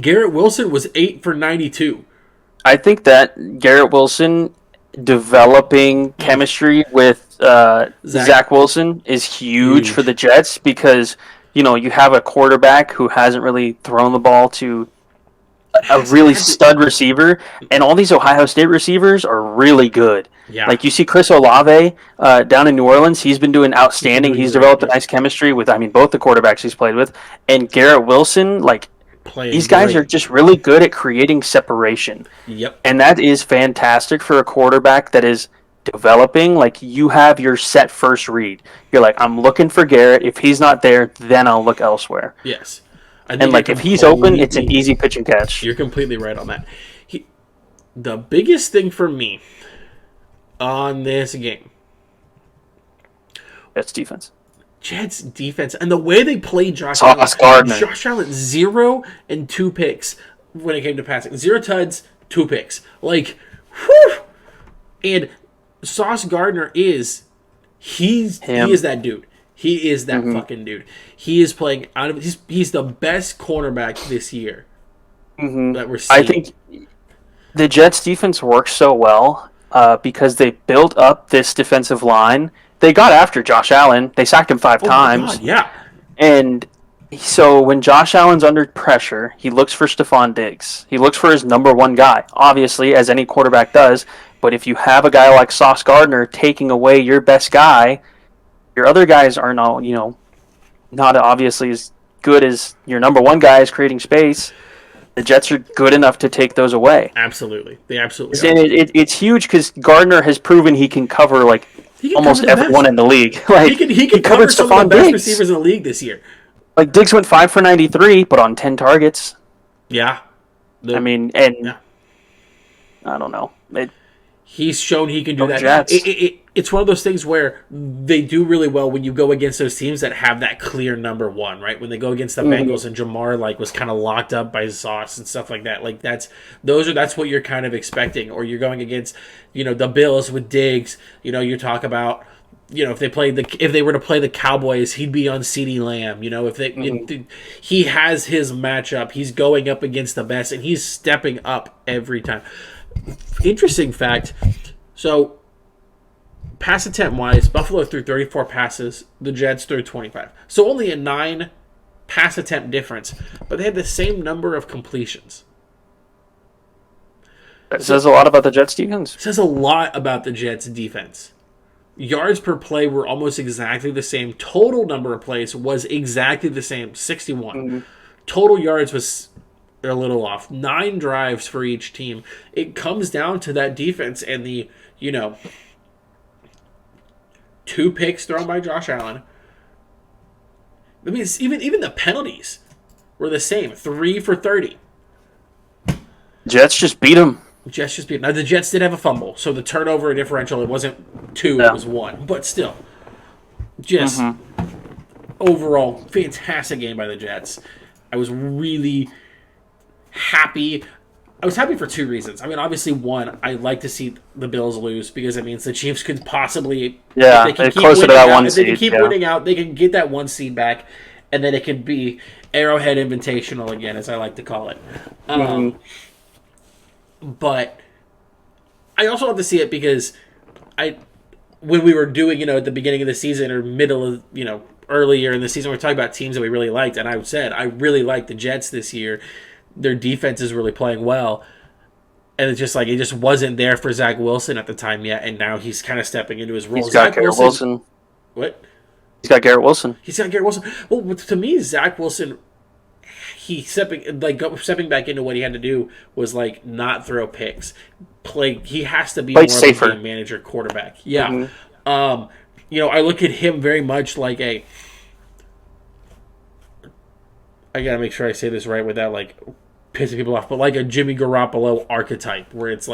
Garrett Wilson was 8 for 92. I think that Garrett Wilson developing chemistry with Zach Wilson is huge for the Jets because, you have a quarterback who hasn't really thrown the ball to a really stud receiver, and all these Ohio State receivers are really good. Yeah. Like you see Chris Olave down in New Orleans, he's been doing outstanding. He's developed a nice chemistry with, both the quarterbacks he's played with. And Garrett Wilson, these guys are just really good at creating separation. Yep. And that is fantastic for a quarterback that is developing. Like, you have your set first read. You're like, I'm looking for Garrett. If he's not there, then I'll look elsewhere. Yes. And if he's open, it's an easy pitch and catch. You're completely right on that. The biggest thing for me on this game, Jets defense. And the way they played Josh Gardner. Josh Allen, 0 and 2 picks when it came to passing. 0 tuds, 2 picks. Like, whew! And Sauce Gardner he is that dude. He is that fucking dude. He is playing out of he's the best cornerback this year that we're seeing. I think the Jets defense works so well because they built up this defensive line. They got after Josh Allen. They sacked him 5 times. God, yeah. And so when Josh Allen's under pressure, he looks for Stephon Diggs. He looks for his number one guy, obviously, as any quarterback does. But if you have a guy like Sauce Gardner taking away your best guy, your other guys are not, not obviously as good as your number one guy is creating space. The Jets are good enough to take those away. Absolutely. They absolutely And are. it's huge because Gardner has proven he can cover He can almost cover the everyone best. in the league. Like He can cover covered some of the Stephon best Diggs. receivers in the league this year. Like Diggs went 5 for 93, but on 10 targets. Yeah. I mean, and Yeah. I don't know. He's shown he can do that. Jets. It's one of those things where they do really well when you go against those teams that have that clear number one, right? When they go against the Bengals and Jamar was kind of locked up by Sauce and stuff like that. Like that's what you're kind of expecting. Or you're going against, the Bills with Diggs. You talk about, if they were to play the Cowboys, he'd be on CeeDee Lamb. He has his matchup. He's going up against the best, and he's stepping up every time. Interesting fact. So, pass attempt wise, Buffalo threw 34 passes. The Jets threw 25. So only a 9 pass attempt difference, but they had the same number of completions. It says a lot about the Jets defense. It says a lot about the Jets defense. Yards per play were almost exactly the same. Total number of plays was exactly the same, 61. Total yards was a little off. 9 drives for each team. It comes down to that defense and the, 2 picks thrown by Josh Allen. I mean, even the penalties were the same. 3 for 30. Jets just beat them. Jets just beat. Now the Jets did have a fumble, so the turnover differential, it wasn't 2, it was 1. But still, just overall fantastic game by the Jets. I was really happy. I was happy for 2 reasons. I mean, obviously, one, I like to see the Bills lose because it means the Chiefs could possibly, they're closer to that 1 seed. They can keep winning out. They can get that 1 seed back, and then it can be Arrowhead Invitational again, as I like to call it. But I also love to see it because when we were doing, at the beginning of the season or middle of, earlier in the season, we were talking about teams that we really liked, and I said I really liked the Jets this year. Their defense is really playing well, and it's just it just wasn't there for Zach Wilson at the time yet, and now he's kind of stepping into his role. He's got Garrett Wilson. What? He's got Garrett Wilson. Well, to me, Zach Wilson, he stepping back into what he had to do was not throw picks. He has to be more safer. of a game manager quarterback. Yeah. I look at him very much like I gotta make sure I say this right without pissing people off, but like a Jimmy Garoppolo archetype, where it's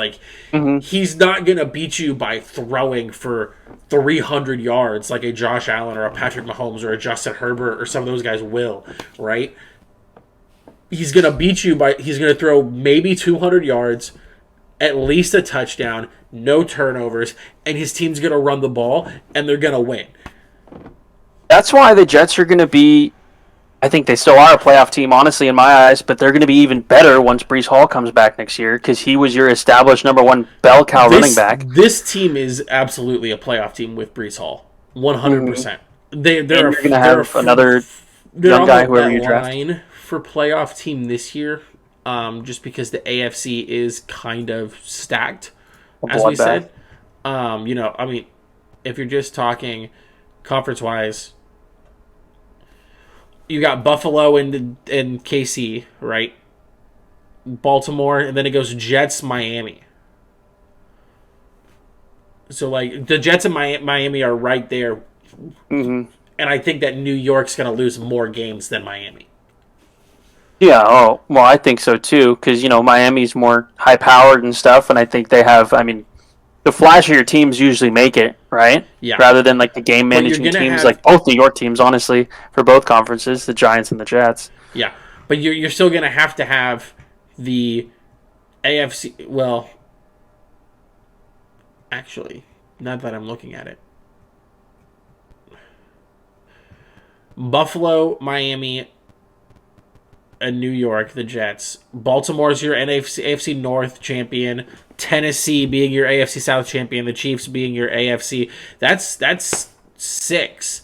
he's not gonna beat you by throwing for 300 yards like a Josh Allen or a Patrick Mahomes or a Justin Herbert or some of those guys will, right? He's gonna beat you he's gonna throw maybe 200 yards, at least a touchdown, no turnovers, and his team's gonna run the ball and they're gonna win. That's why the Jets are gonna be. I think they still are a playoff team, honestly, in my eyes, but they're going to be even better once Breece Hall comes back next year because he was your established number 1 bell cow running back. This team is absolutely a playoff team with Breece Hall, 100%. They're going to have another young guy, whoever you draft. Line for playoff team this year, just because the AFC is kind of stacked, as we said. If you're just talking conference-wise, you got Buffalo and KC, right? Baltimore, and then it goes Jets, Miami. So, the Jets and Miami are right there. And I think that New York's going to lose more games than Miami. Yeah, I think so, too, because, Miami's more high-powered and stuff, and I think they have, the flashier teams usually make it, right? Yeah. Rather than the game managing teams, both New York teams, honestly, for both conferences, the Giants and the Jets. Yeah, but you're still going to have the AFC. Well, actually, not that I'm looking at it. Buffalo, Miami, and New York, the Jets. Baltimore's your AFC North champion. Tennessee being your AFC South champion. The Chiefs being your AFC. That's 6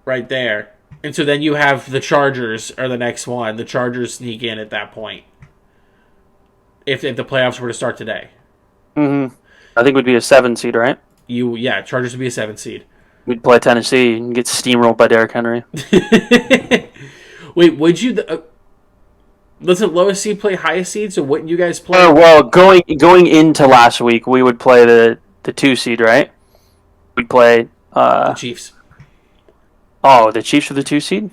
right there. And so then you have the Chargers are the next one. The Chargers sneak in at that point. If the playoffs were to start today. Mm-hmm. I think we'd be a 7 seed, right? Chargers would be a 7 seed. We'd play Tennessee and get steamrolled by Derrick Henry. Wait, would you... doesn't lowest seed play highest seed? So wouldn't you guys play... Well, going into last week, we would play the 2 seed, right? We'd play... the Chiefs. Oh, the Chiefs are the 2 seed?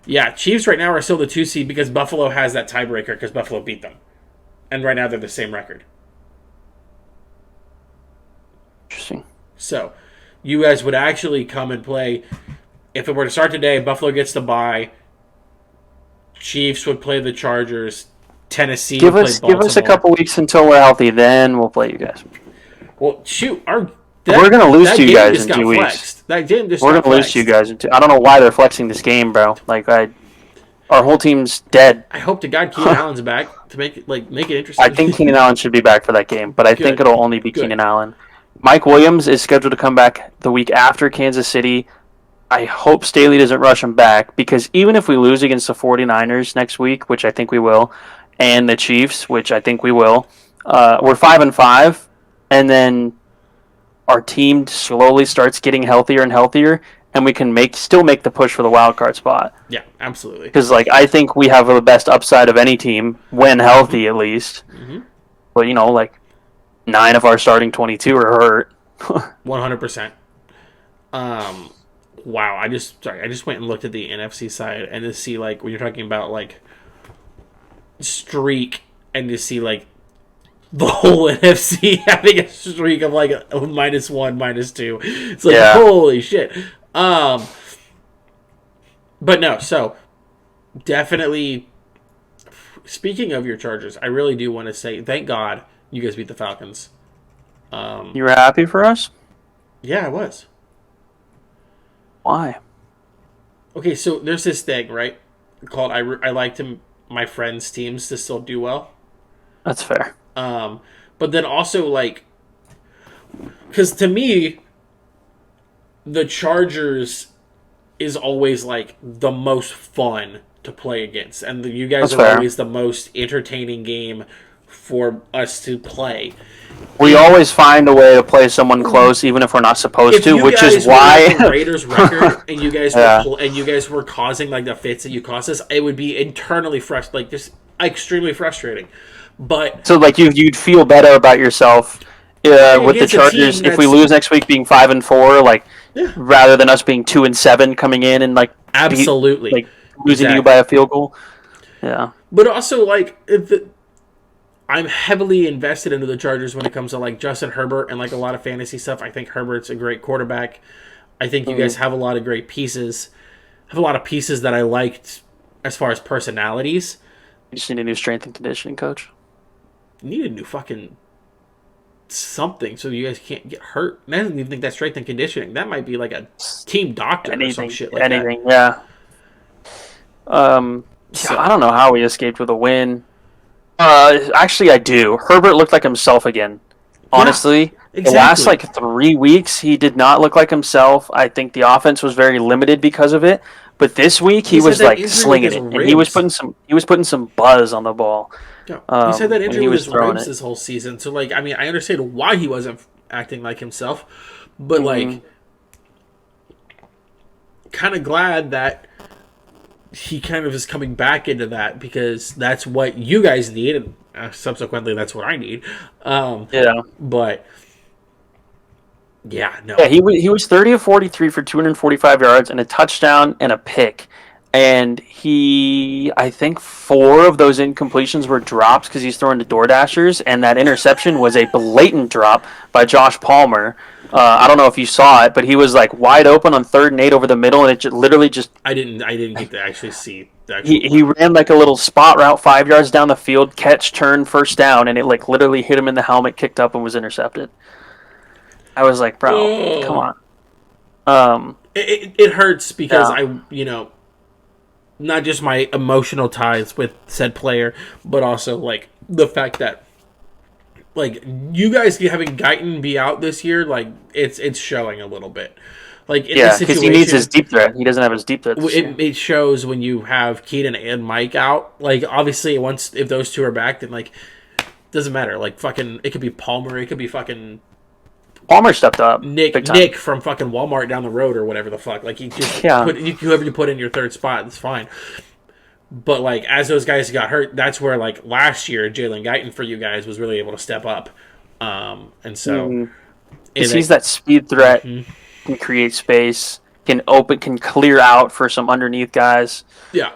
Yeah, Chiefs right now are still the 2 seed because Buffalo has that tiebreaker because Buffalo beat them. And right now they're the same record. Interesting. So, you guys would actually come and play. If it were to start today, Buffalo gets the bye. Chiefs would play the Chargers. Tennessee would play Baltimore. Give us a couple weeks until we're healthy, then we'll play you guys. Well, shoot, we're going to lose to you guys in 2 weeks. Flexed. That game just We're going to lose to you guys in 2. I don't know why they're flexing this game, bro. Like our whole team's dead. I hope to God Keenan Allen's back to make it interesting. I think Keenan Allen should be back for that game, but I think it'll only be Keenan Allen. Mike Williams is scheduled to come back the week after Kansas City. I hope Staley doesn't rush him back because even if we lose against the 49ers next week, which I think we will, and the Chiefs, which I think we will, we're 5-5, and then our team slowly starts getting healthier and healthier, and we can still make the push for the wild card spot. Yeah, absolutely. Because I think we have the best upside of any team when healthy, at least. Mm-hmm. But 9 of our starting 22 are hurt. 100%. Wow, I just went and looked at the NFC side and to see when you're talking about streak and to see the whole NFC having a streak of a -1, -2. It's holy shit. But no, so definitely speaking of your Chargers, I really do want to say thank God you guys beat the Falcons. You were happy for us? Yeah, I was. Why? Okay, so there's this thing, right? Called I like my friends' teams to still do well. That's fair. But then also because to me, the Chargers is always the most fun to play against, and you guys That's are fair. always the most entertaining game for us to play. We always find a way to play someone close, even if we're not supposed to, which is why the Raiders record and you guys were causing the fits that you caused us, it would be internally just extremely frustrating. But so you'd feel better about yourself with the Chargers if we lose next week being 5-4, rather than us being 2-7 coming in and absolutely losing you by a field goal. Yeah, but also I'm heavily invested into the Chargers when it comes to Justin Herbert and a lot of fantasy stuff. I think Herbert's a great quarterback. I think you guys have a lot of great pieces. Have a lot of pieces that I liked as far as personalities. You just need a new strength and conditioning coach. You need a new fucking something so you guys can't get hurt. And I don't even think that's strength and conditioning. That might be a team doctor or some shit like that. Yeah. So, I don't know how we escaped with a win. Actually, I do. Herbert looked like himself again. Honestly, exactly. The last 3 weeks, he did not look like himself. I think the offense was very limited because of it. But this week, he was slinging it, and he was putting some buzz on the ball. Yeah. He said that injury was ribs this whole season. So I understand why he wasn't acting like himself, but kind of glad that he kind of is coming back into that because that's what you guys need, and subsequently that's what I need. But yeah, no. Yeah, he was 30 of 43 for 245 yards and a touchdown and a pick. And I think 4 of those incompletions were drops because he's throwing to DoorDashers, and that interception was a blatant drop by Josh Palmer. I don't know if you saw it, but he was wide open on 3rd and 8 over the middle, and it literally just. I didn't get to actually see. He ran a little spot route 5 yards down the field, catch, turn, first down, and it literally hit him in the helmet, kicked up, and was intercepted. I was like, bro, come on. It hurts because not just my emotional ties with said player, but also the fact that you guys having Guyton be out this year, it's showing a little bit. Like in Yeah, this because he needs his situation, deep threat. He doesn't have his deep threat this year. it shows when you have Keenan and Mike out. Like obviously, once if those two are back, then like doesn't matter. Like fucking, it could be Palmer, it could be fucking Palmer stepped up big time. Nick from fucking Walmart down the road or whatever the fuck. Like you just put whoever you put in your third spot, it's fine. But like as those guys got hurt, that's where like last year Jalen Guyton for you guys was really able to step up, and so he's that speed threat, can create space, can clear out for some underneath guys. Yeah.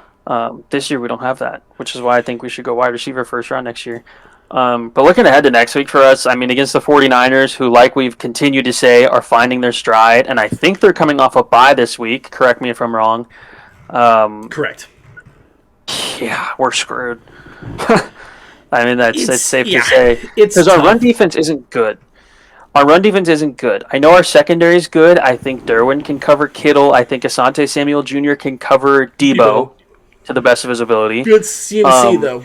This year we don't have that, which is why I think we should go wide receiver first round next year. But looking ahead to next week for us, I mean, against the 49ers, who, like we've continued to say, are finding their stride, and I think they're coming off a bye this week. Correct me if I'm wrong. Correct. Yeah, we're screwed. I mean, that's safe to say. Because our run defense isn't good. Our run defense isn't good. I know our secondary is good. I think Derwin can cover Kittle. I think Asante Samuel Jr. can cover Debo to the best of his ability. Good CMC, though.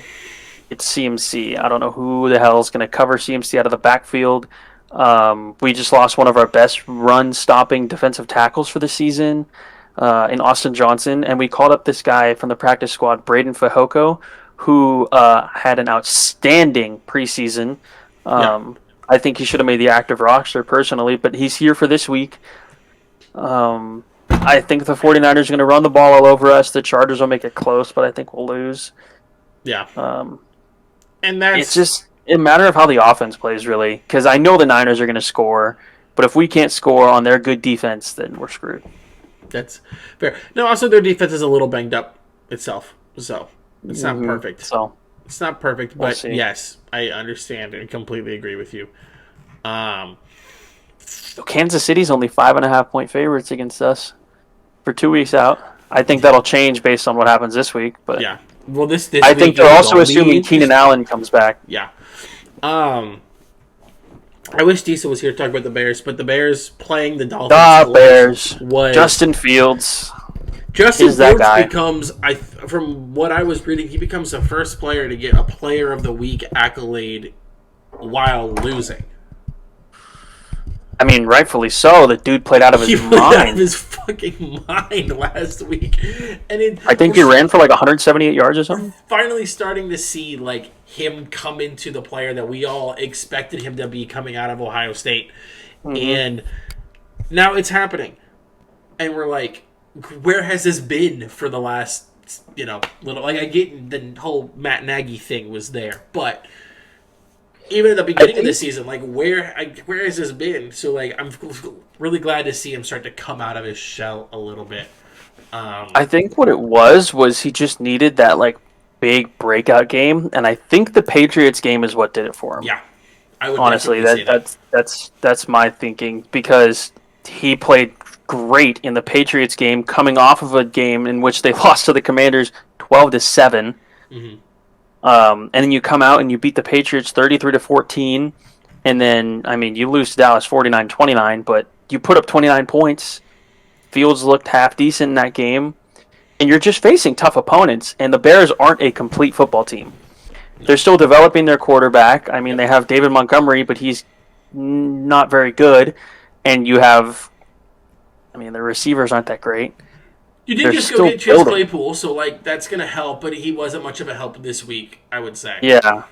It's CMC. I don't know who the hell is going to cover CMC out of the backfield. We just lost one of our best run-stopping defensive tackles for the season in Austin Johnson, and we called up this guy from the practice squad, Braden Fehoko, who had an outstanding preseason. I think he should have made the active roster personally, but he's here for this week. I think the 49ers are going to run the ball all over us. The Chargers will make it close, but I think we'll lose. Yeah. And it's just a matter of how the offense plays, really, because I know the Niners are going to score, but if we can't score on their good defense, then we're screwed. That's fair. No, also their defense is a little banged up itself, so it's not perfect. So it's not perfect, but yes, I understand and completely agree with you. Kansas City's only 5.5-point favorites against us for 2 weeks out. I think that'll change based on what happens this week, but yeah. Well, this I think they're also assuming Keenan Allen comes back. Yeah. I wish Diesel was here to talk about the Bears, but the Bears playing the Dolphins. The Bears. Was Justin Fields. Justin Fields becomes, from what I was reading, he becomes the first player to get a Player of the Week accolade while losing. I mean, rightfully so. The dude played out of his mind. Out of his fucking mind last week. And I think he ran for like 178 yards or something. Finally starting to see like him come into the player that we all expected him to be coming out of Ohio State. And now it's happening. And we're like, where has this been for the last, little... Like, I get the whole Matt Nagy thing was there, but... Even at the beginning of the season, like where has this been? So like I'm really glad to see him start to come out of his shell a little bit. I think what it was he just needed that like big breakout game, and I think the Patriots game is what did it for him. Yeah, I would honestly that's my thinking, because he played great in the Patriots game, coming off of a game in which they lost to the Commanders 12-7. And then you come out and you beat the Patriots 33-14, and then, I mean, you lose to Dallas 49-29, but you put up 29 points. Fields looked half decent in that game, and you're just facing tough opponents, and the Bears aren't a complete football team. They're still developing their quarterback. I mean, they have David Montgomery, but he's not very good, and you have, I mean, the receivers aren't that great. You did just go get Chase Claypool, so like that's going to help, but he wasn't much of a help this week, I would say. Yeah.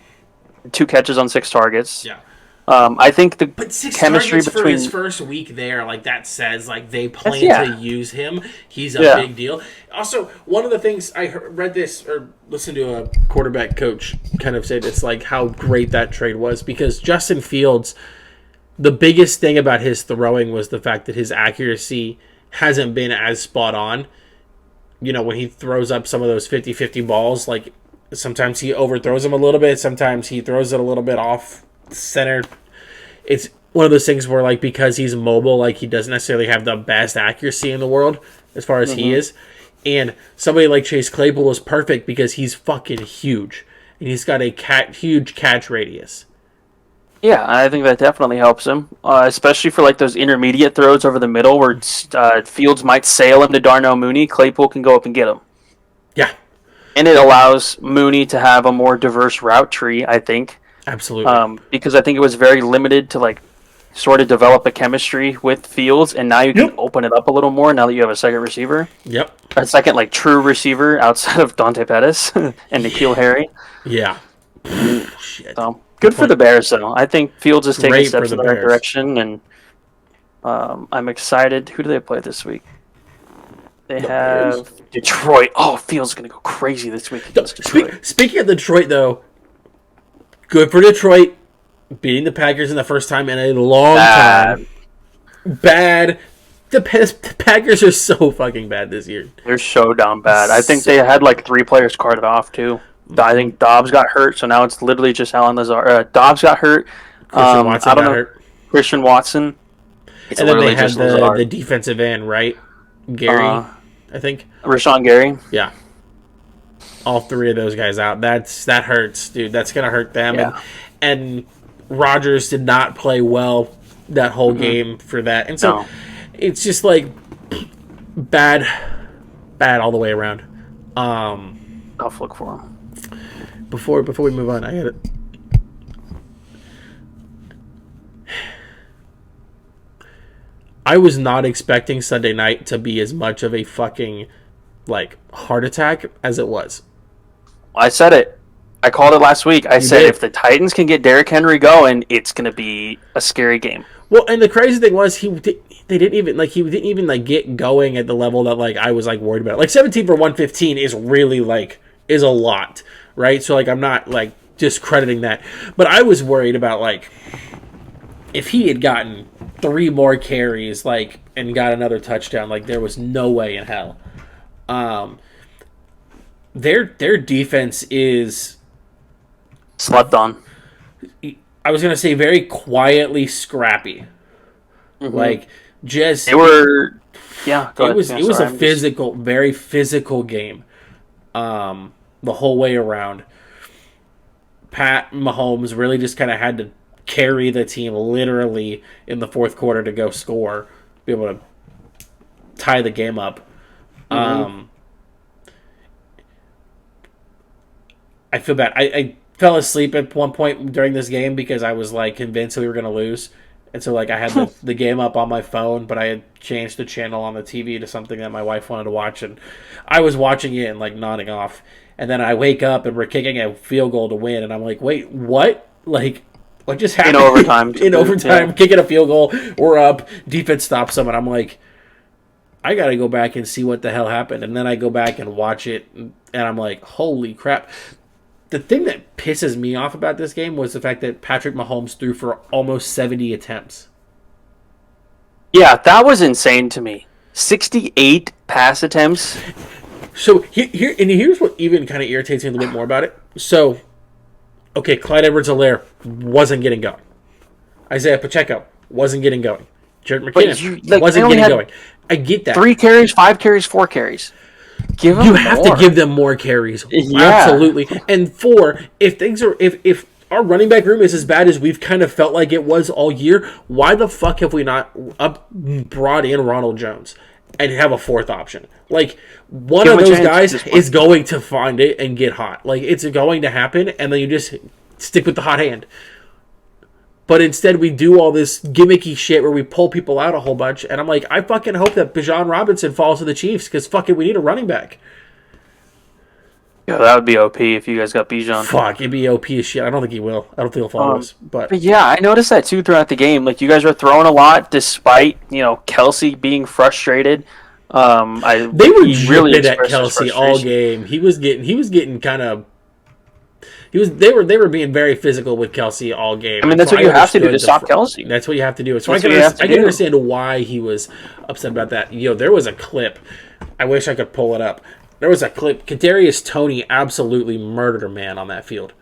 2 catches on 6 targets. Yeah. I think the chemistry between... for his first week there, like that says like they plan to use him. He's a big deal. Also, one of the things I read this or listened to a quarterback coach kind of say this, like how great that trade was, because Justin Fields, the biggest thing about his throwing was the fact that his accuracy hasn't been as spot on. When he throws up some of those 50-50 balls, like sometimes he overthrows them a little bit, sometimes he throws it a little bit off center. It's one of those things where, like, because he's mobile, like, he doesn't necessarily have the best accuracy in the world as far as he is. And somebody like Chase Claypool is perfect because he's fucking huge. And he's got a huge catch radius. Yeah, I think that definitely helps him, especially for like those intermediate throws over the middle where Fields might sail him to Darnell Mooney. Claypool can go up and get him. Yeah. And it allows Mooney to have a more diverse route tree, I think. Absolutely. Because I think it was very limited to like sort of develop a chemistry with Fields, and now you can open it up a little more now that you have a second receiver. Yep. A second, like, true receiver outside of Dante Pettis and N'Keal Harry. Yeah. Shit. So, good for the Bears, though. I think Fields is taking Great steps for in the the right Bears. direction, and I'm excited. Who do they play this week? They have Bears. Detroit. Oh, Fields is going to go crazy this week against Detroit. Speaking of Detroit, though, good for Detroit. Beating the Packers in the first time in a long time. Bad. The Packers are so fucking bad this year. They're so down bad. I think they had like 3 players carted off, too. I think Dobbs got hurt, so now it's literally just Alan Lazard. Dobbs got hurt. Christian Watson got hurt. Christian Watson. And then they had the defensive end, right? Gary, I think. Rashawn Gary. Yeah. All 3 of those guys out. That hurts, dude. That's going to hurt them. Yeah. And Rodgers did not play well that whole game for that. And so it's just like bad all the way around. Tough look for him. Before we move on, I got it. I was not expecting Sunday night to be as much of a fucking like heart attack as it was. I said it. I called it last week. I said if the Titans can get Derrick Henry going, it's going to be a scary game. Well, and the crazy thing was he didn't even get going at the level that like I was like worried about. Like 17 for 115 is really like is a lot, right? So like I'm not like discrediting that, but I was worried about like if he had gotten 3 more carries like and got another touchdown, like there was no way in hell. Their defense is slept on. I was gonna say very quietly scrappy. Like just they were. Yeah, it was a physical, very physical game. The whole way around. Pat Mahomes really just kind of had to carry the team literally in the fourth quarter to go score, be able to tie the game up. I feel bad. I fell asleep at one point during this game because I was like convinced we were going to lose. And so like I had the game up on my phone, but I had changed the channel on the TV to something that my wife wanted to watch, and I was watching it and like nodding off. And then I wake up and we're kicking a field goal to win, and I'm like, wait, what? Like, what just happened? In overtime. Kicking a field goal, we're up, defense stops them, and I'm like, I got to go back and see what the hell happened. And then I go back and watch it, and I'm like, holy crap. The thing that pisses me off about this game was the fact that Patrick Mahomes threw for almost 70 attempts. Yeah, that was insane to me. 68 pass attempts. So here's what even kind of irritates me a little bit more about it. So, okay, Clyde Edwards-Helaire wasn't getting going. Isaiah Pacheco wasn't getting going. Jared McKinnon wasn't getting going. I get that. 3 carries, 5 carries, 4 carries. Give them you have to give them more carries. Yeah. Absolutely. And 4, if our running back room is as bad as we've kind of felt like it was all year, why the fuck have we not brought in Ronald Jones and have a 4th option? Like, one of those guys is going to find it and get hot. Like, it's going to happen, and then you just stick with the hot hand. But instead, we do all this gimmicky shit where we pull people out a whole bunch. And I'm like, I fucking hope that Bijan Robinson falls to the Chiefs because fucking we need a running back. Yeah, that would be OP if you guys got Bijan. Fuck, it'd be OP as shit. I don't think he will. I don't think he'll follow us. But yeah, I noticed that too throughout the game. Like, you guys were throwing a lot despite, Kelsey being frustrated. They were really at Kelsey all game. He was getting kind of. They were being very physical with Kelsey all game. I mean, that's what you have to do to stop Kelsey. That's what you have to do. So I can understand why he was upset about that. There was a clip. I wish I could pull it up. There was a clip. Kadarius Toney absolutely murdered a man on that field.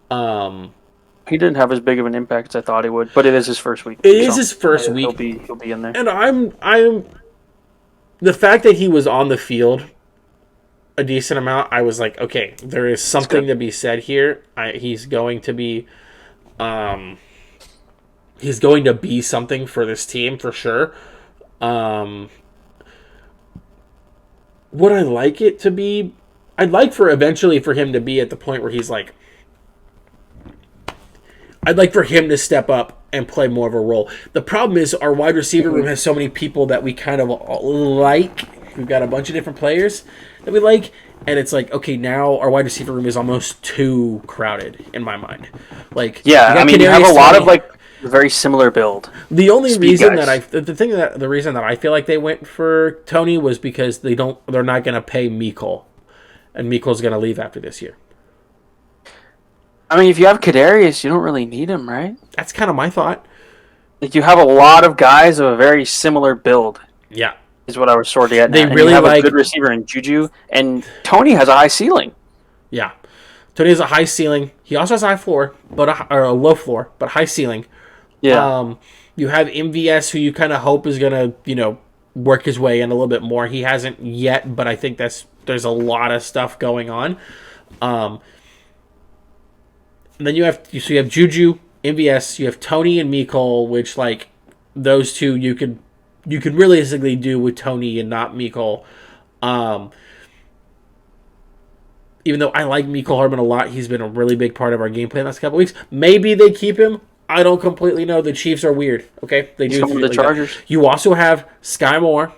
He didn't have as big of an impact as I thought he would, but it is his first week. It is his first week. He'll be in there. And I'm the fact that he was on the field a decent amount, I was like, okay, there is something to be said here. He's going to be something for this team for sure. Would I like it to be? I'd like for eventually for him to be at the point where he's like, I'd like for him to step up and play more of a role. The problem is our wide receiver room has so many people that we kind of like. We've got a bunch of different players that we like, and it's like, okay, now our wide receiver room is almost too crowded in my mind. Like, Yeah, I mean, you have a lot of like very similar build. The only reason guys. the reason that I feel like they went for Tony was because they're not going to pay Mecole, and Mecole's going to leave after this year. I mean, if you have Kadarius, you don't really need him, right? That's kind of my thought. Like, you have a lot of guys of a very similar build. Yeah. Is what I was sort of getting at. They really have a good receiver in Juju, and Tony has a high ceiling. Yeah. Tony has a high ceiling. He also has a high floor, or a low floor, but high ceiling. Yeah. You have MVS, who you kind of hope is going to, work his way in a little bit more. He hasn't yet, but I think there's a lot of stuff going on. And then you have Juju, MVS, you have Tony and Mecole, which like those two you could realistically do with Tony and not Mecole. Even though I like Mecole Hardman a lot, he's been a really big part of our game plan the last couple weeks. Maybe they keep him. I don't completely know. The Chiefs are weird. Okay, they do. The Chargers. That. You also have Sky Moore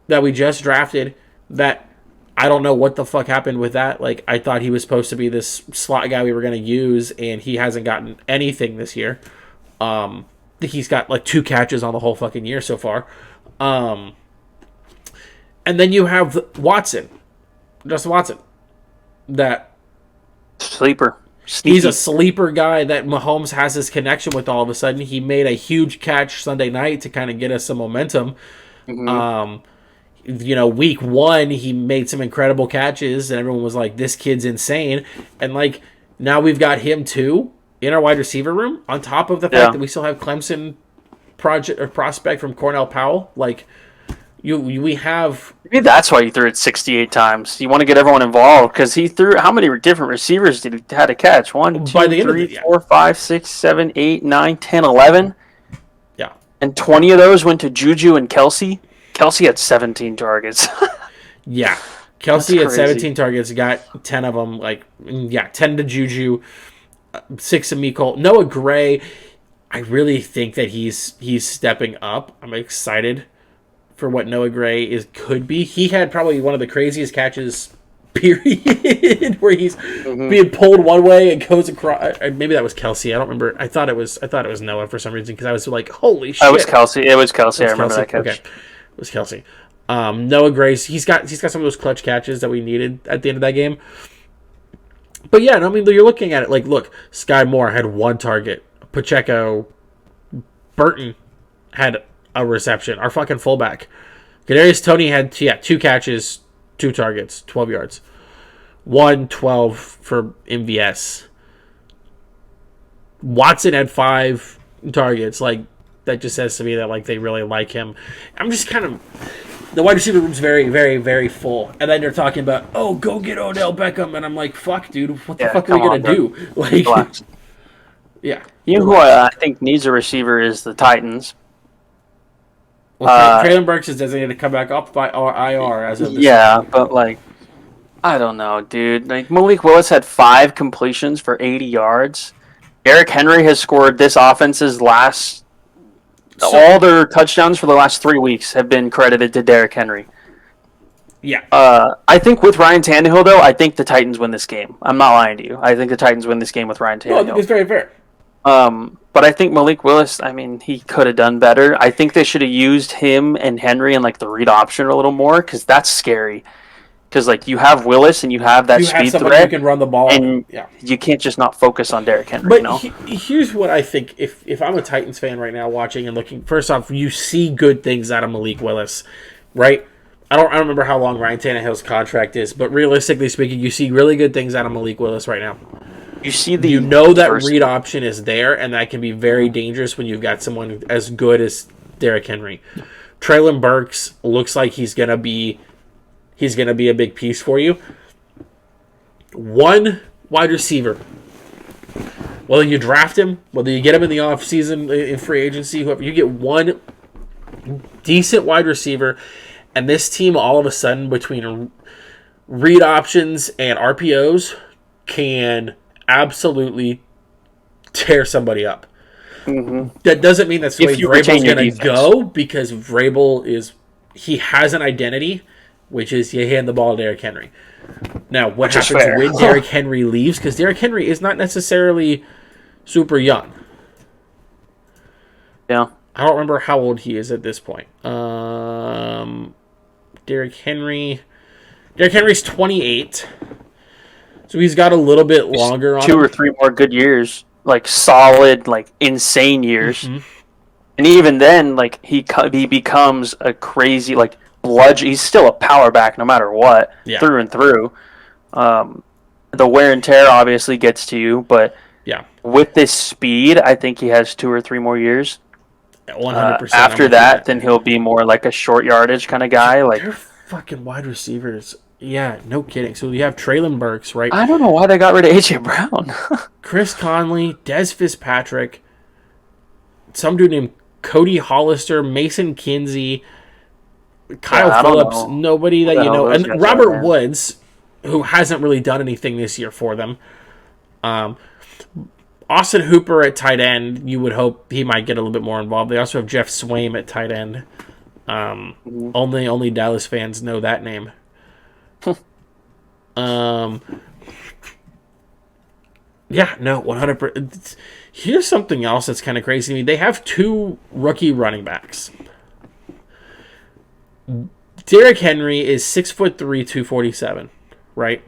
that we just drafted. That I don't know what the fuck happened with that. Like, I thought he was supposed to be this slot guy we were going to use, and he hasn't gotten anything this year. He's got like 2 catches on the whole fucking year so far. And then you have Watson, Justin Watson, that sleeper. Sneaky. He's a sleeper guy that Mahomes has his connection with all of a sudden. He made a huge catch Sunday night to kind of get us some momentum. Mm-hmm. Week 1, he made some incredible catches, and everyone was like, this kid's insane. And, like, now we've got him, too, in our wide receiver room, on top of the fact that we still have Clemson prospect from Cornell Powell. Like, we have... Maybe that's why you threw it 68 times. You want to get everyone involved, because he threw... How many different receivers did he had to catch? 1, 2, 3, 4, 5, 6, 7, 8, 9, 10, 11? Yeah. And 20 of those went to Juju and Kelsey? Kelsey had 17 targets. Yeah. Kelsey had 17 targets, got 10 of them. 10 to Juju, 6 to Mecole. Noah Gray, I really think that he's stepping up. I'm excited for what Noah Gray could be. He had probably one of the craziest catches, period, where he's being pulled one way and goes across. Maybe that was Kelsey. I don't remember. I thought it was Noah for some reason, because I was like, holy shit. It was Kelsey. I remember that catch. Okay. It was Kelsey. Noah Gray, he's got some of those clutch catches that we needed at the end of that game. But yeah, I mean, you're looking at it like, look, Sky Moore had 1 target. Pacheco, Burton had a reception. Our fucking fullback. Kadarius Toney had 2 catches, 2 targets, 12 yards. 12 for MVS. Watson had 5 targets. Like, that just says to me that, like, they really like him. I'm just kind of... The wide receiver room's very, very, very full. And then they're talking about, oh, go get Odell Beckham. And I'm like, fuck, dude. What the fuck are we going to do? Like, relax. Yeah. You know who I think needs a receiver is the Titans. Well, Traylon Burks is designated to come back up by IR as of this season. But, like, I don't know, dude. Like, Malik Willis had 5 completions for 80 yards. Eric Henry has scored this offense's last... all their touchdowns for the last 3 weeks have been credited to Derrick Henry. Yeah. I think with Ryan Tannehill, though, I think the Titans win this game. I'm not lying to you. I think the Titans win this game with Ryan Tannehill. No, I think it's very fair. But I think Malik Willis, I mean, he could have done better. I think they should have used him and Henry in, like, the read option a little more, because that's scary. Because, like, you have Willis and you have that speed threat. You can run the ball. And you can't just not focus on Derrick Henry, But here's what I think. If I'm a Titans fan right now watching and looking, first off, you see good things out of Malik Willis, right? I don't remember how long Ryan Tannehill's contract is, but realistically speaking, you see really good things out of Malik Willis right now. You know that read option is there, and that can be very dangerous when you've got someone as good as Derrick Henry. Traylon Burks looks like he's gonna be a big piece for you. 1 wide receiver. Whether you draft him, whether you get him in the offseason in free agency, whoever, you get 1 decent wide receiver, and this team all of a sudden, between read options and RPOs, can absolutely tear somebody up. That doesn't mean that's the way If you Vrabel's retain your going to defense. go, because he has an identity, which is you hand the ball to Derrick Henry. Now, what Which is happens fair. when Derrick Henry leaves? Because Derrick Henry is not necessarily super young. Yeah. I don't remember how old he is at this point. Derrick Henry's 28. So he's got a little bit longer on 2 him. or 3 more good years, like solid, like insane years. And even then, like he becomes a crazy like He's still a power back no matter what, through and through. The wear and tear obviously gets to you, but with this speed, I think he has 2 or 3 more years. 100%. After that, then he'll be more like a short yardage kind of guy. Like they're fucking wide receivers. Yeah, no kidding. So you have Traylon Burks, right? I don't know why they got rid of AJ Brown. Chris Conley, Des Fitzpatrick, some dude named Cody Hollister, Mason Kinsey, Kyle Phillips, nobody that you know, and Robert Woods, who hasn't really done anything this year for them. Austin Hooper at tight end, you would hope he might get a little bit more involved. They also have Jeff Swaim at tight end. Only Dallas fans know that name. Yeah, no, 100%. Here's something else that's kind of crazy to me. They have 2 rookie running backs. Derrick Henry is 6'3", 247, right?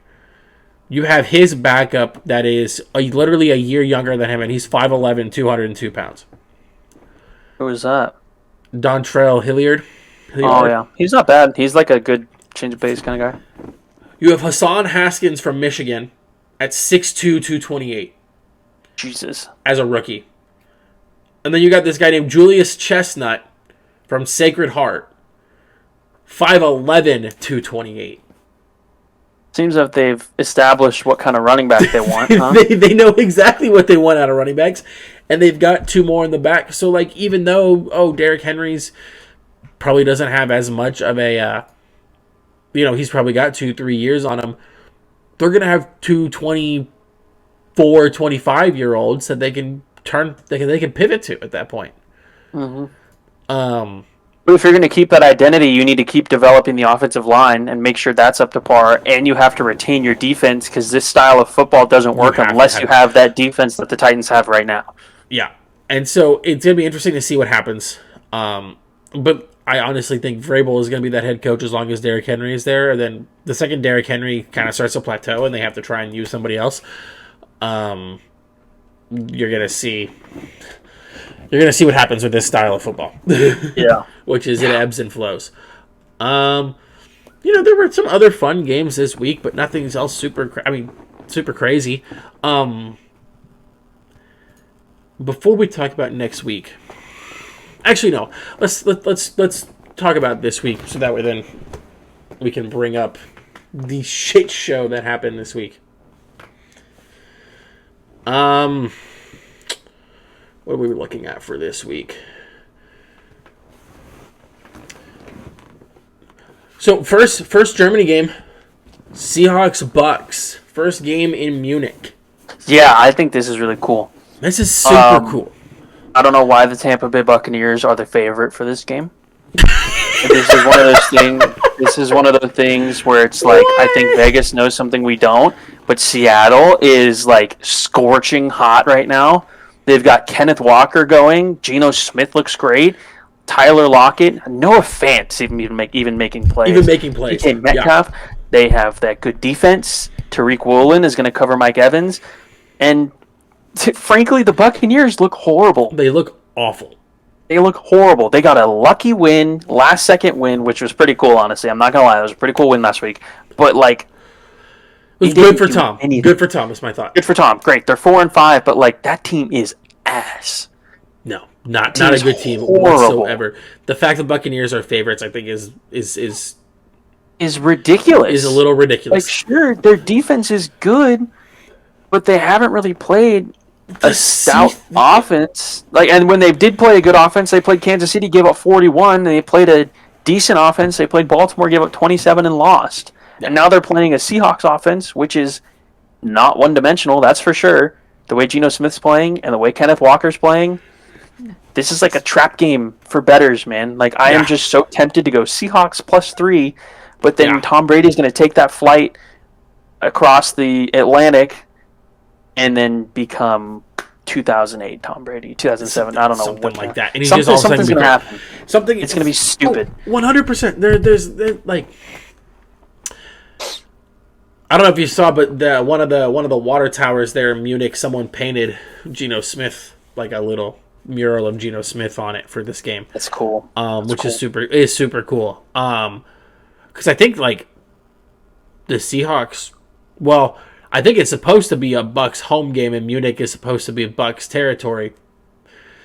You have his backup that is literally a year younger than him, and he's 5'11", 202 pounds. Who is that? Dontrell Hilliard. Oh, yeah. He's not bad. He's like a good change of pace kind of guy. You have Hassan Haskins from Michigan at 6'2", 228. Jesus. As a rookie. And then you got this guy named Julius Chestnut from Sacred Heart. 5'11", 228. Seems like they've established what kind of running back they want, huh? they know exactly what they want out of running backs, and they've got 2 more in the back. So, like, even though, Derrick Henry's probably doesn't have as much of a, he's probably got 2-3 years on him, they're going to have 2 24, 25-year-olds that they can pivot to at that point. But if you're going to keep that identity, you need to keep developing the offensive line and make sure that's up to par. And you have to retain your defense because this style of football doesn't work unless you have that defense that the Titans have right now. Yeah. And so it's going to be interesting to see what happens. But I honestly think Vrabel is going to be that head coach as long as Derrick Henry is there. And then the second Derrick Henry kind of starts to plateau and they have to try and use somebody else, you're going to see... You're going to see what happens with this style of football. Yeah. Which is it ebbs and flows. There were some other fun games this week, but nothing else super crazy. Before we talk about next week. Actually, no. Let's talk about this week so that way then we can bring up the shit show that happened this week. What are we looking at for this week? So first Germany game, Seahawks Bucks. First game in Munich. Yeah, I think this is really cool. This is super cool. I don't know why the Tampa Bay Buccaneers are the favorite for this game. This is one of those things. This is one of those things where it's like I think Vegas knows something we don't, but Seattle is like scorching hot right now. They've got Kenneth Walker going. Geno Smith looks great. Tyler Lockett. Noah Fant even making plays. DK Metcalf. Yeah. They have that good defense. Tariq Woolen is going to cover Mike Evans. And frankly, the Buccaneers look horrible. They look awful. They look horrible. They got a lucky win, last-second win, which was pretty cool, honestly. I'm not going to lie. It was a pretty cool win last week. But, like... It was good for Tom. Good for Tom is my thought. Good for Tom. Great. They're 4-5, but, like, that team is ass. No, not a good team whatsoever. The fact that Buccaneers are favorites, I think, is ridiculous. Is a little ridiculous. Like, sure, their defense is good, but they haven't really played a stout offense. Like, and when they did play a good offense, they played Kansas City, gave up 41, and they played a decent offense. They played Baltimore, gave up 27, and lost. And now they're playing a Seahawks offense, which is not one-dimensional, that's for sure. The way Geno Smith's playing and the way Kenneth Walker's playing, This is like a trap game for bettors, man. Like, I am just so tempted to go Seahawks +3, but then Tom Brady's going to take that flight across the Atlantic and then become 2008 Tom Brady, 2007. I don't know, something like that. And something's going to happen. It's going to be stupid. 100%. There's like, I don't know if you saw, but one of the water towers there in Munich, someone painted Geno Smith, like a little mural of Geno Smith on it for this game. That's cool. Which is super cool. Because I think like the Seahawks, well, I think it's supposed to be a Bucs home game, and Munich is supposed to be Bucs territory.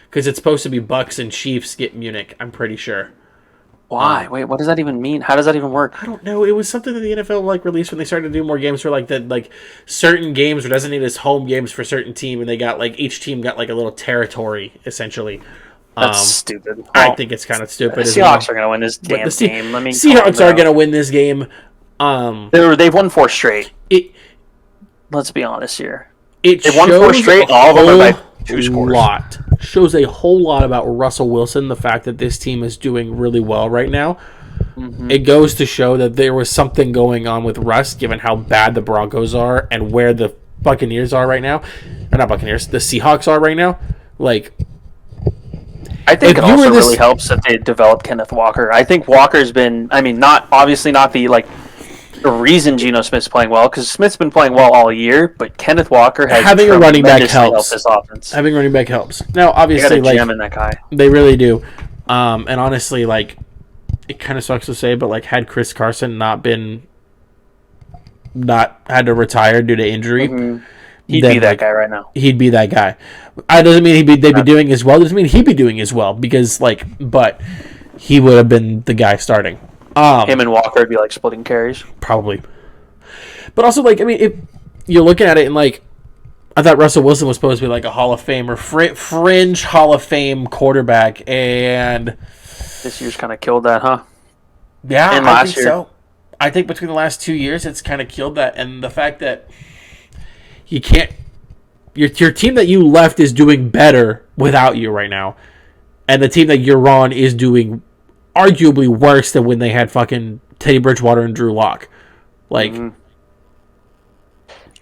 Because it's supposed to be Bucs and Chiefs get Munich, I'm pretty sure. Why? Wait, what does that even mean? How does that even work? I don't know. It was something that the NFL like released when they started to do more games for like that, like certain games where it doesn't need as home games for certain team, and they got like each team got like a little territory essentially. That's stupid. Well, I think it's kind of stupid. The Seahawks are going to win this damn game. Seahawks are going to win this game. They've won 4 straight. Let's be honest here. They've won 4 straight. All of them are by 2 scores. Shows a whole lot about Russell Wilson. The fact that this team is doing really well right now. Mm-hmm. It goes to show that there was something going on with Russ, given how bad the Broncos are and where the Buccaneers are right now. Or not Buccaneers, the Seahawks are right now. Like, I think it also really helps that they developed Kenneth Walker. I think Walker's been, not the reason Geno Smith's playing well, because Smith's been playing well all year, but Kenneth Walker has having a running back helps. This offense. Having a running back helps. Now, obviously, they got a gem in that guy. They really do. And honestly, like, it kind of sucks to say, but like, had Chris Carson not had to retire due to injury, he'd be that guy right now. He'd be that guy. It doesn't mean they'd be doing as well. It doesn't mean he'd be doing as well because but he would have been the guy starting. Him and Walker would be like splitting carries. Probably. But also, like, if you're looking at it and, like, I thought Russell Wilson was supposed to be, like, a Hall of Fame or fringe Hall of Fame quarterback, and this year's kind of killed that, huh? Yeah, I think so. I think between the last 2 years, it's kind of killed that, and the fact that you can't... Your team that you left is doing better without you right now, and the team that you're on is doing arguably worse than when they had fucking Teddy Bridgewater and Drew Lock. Like,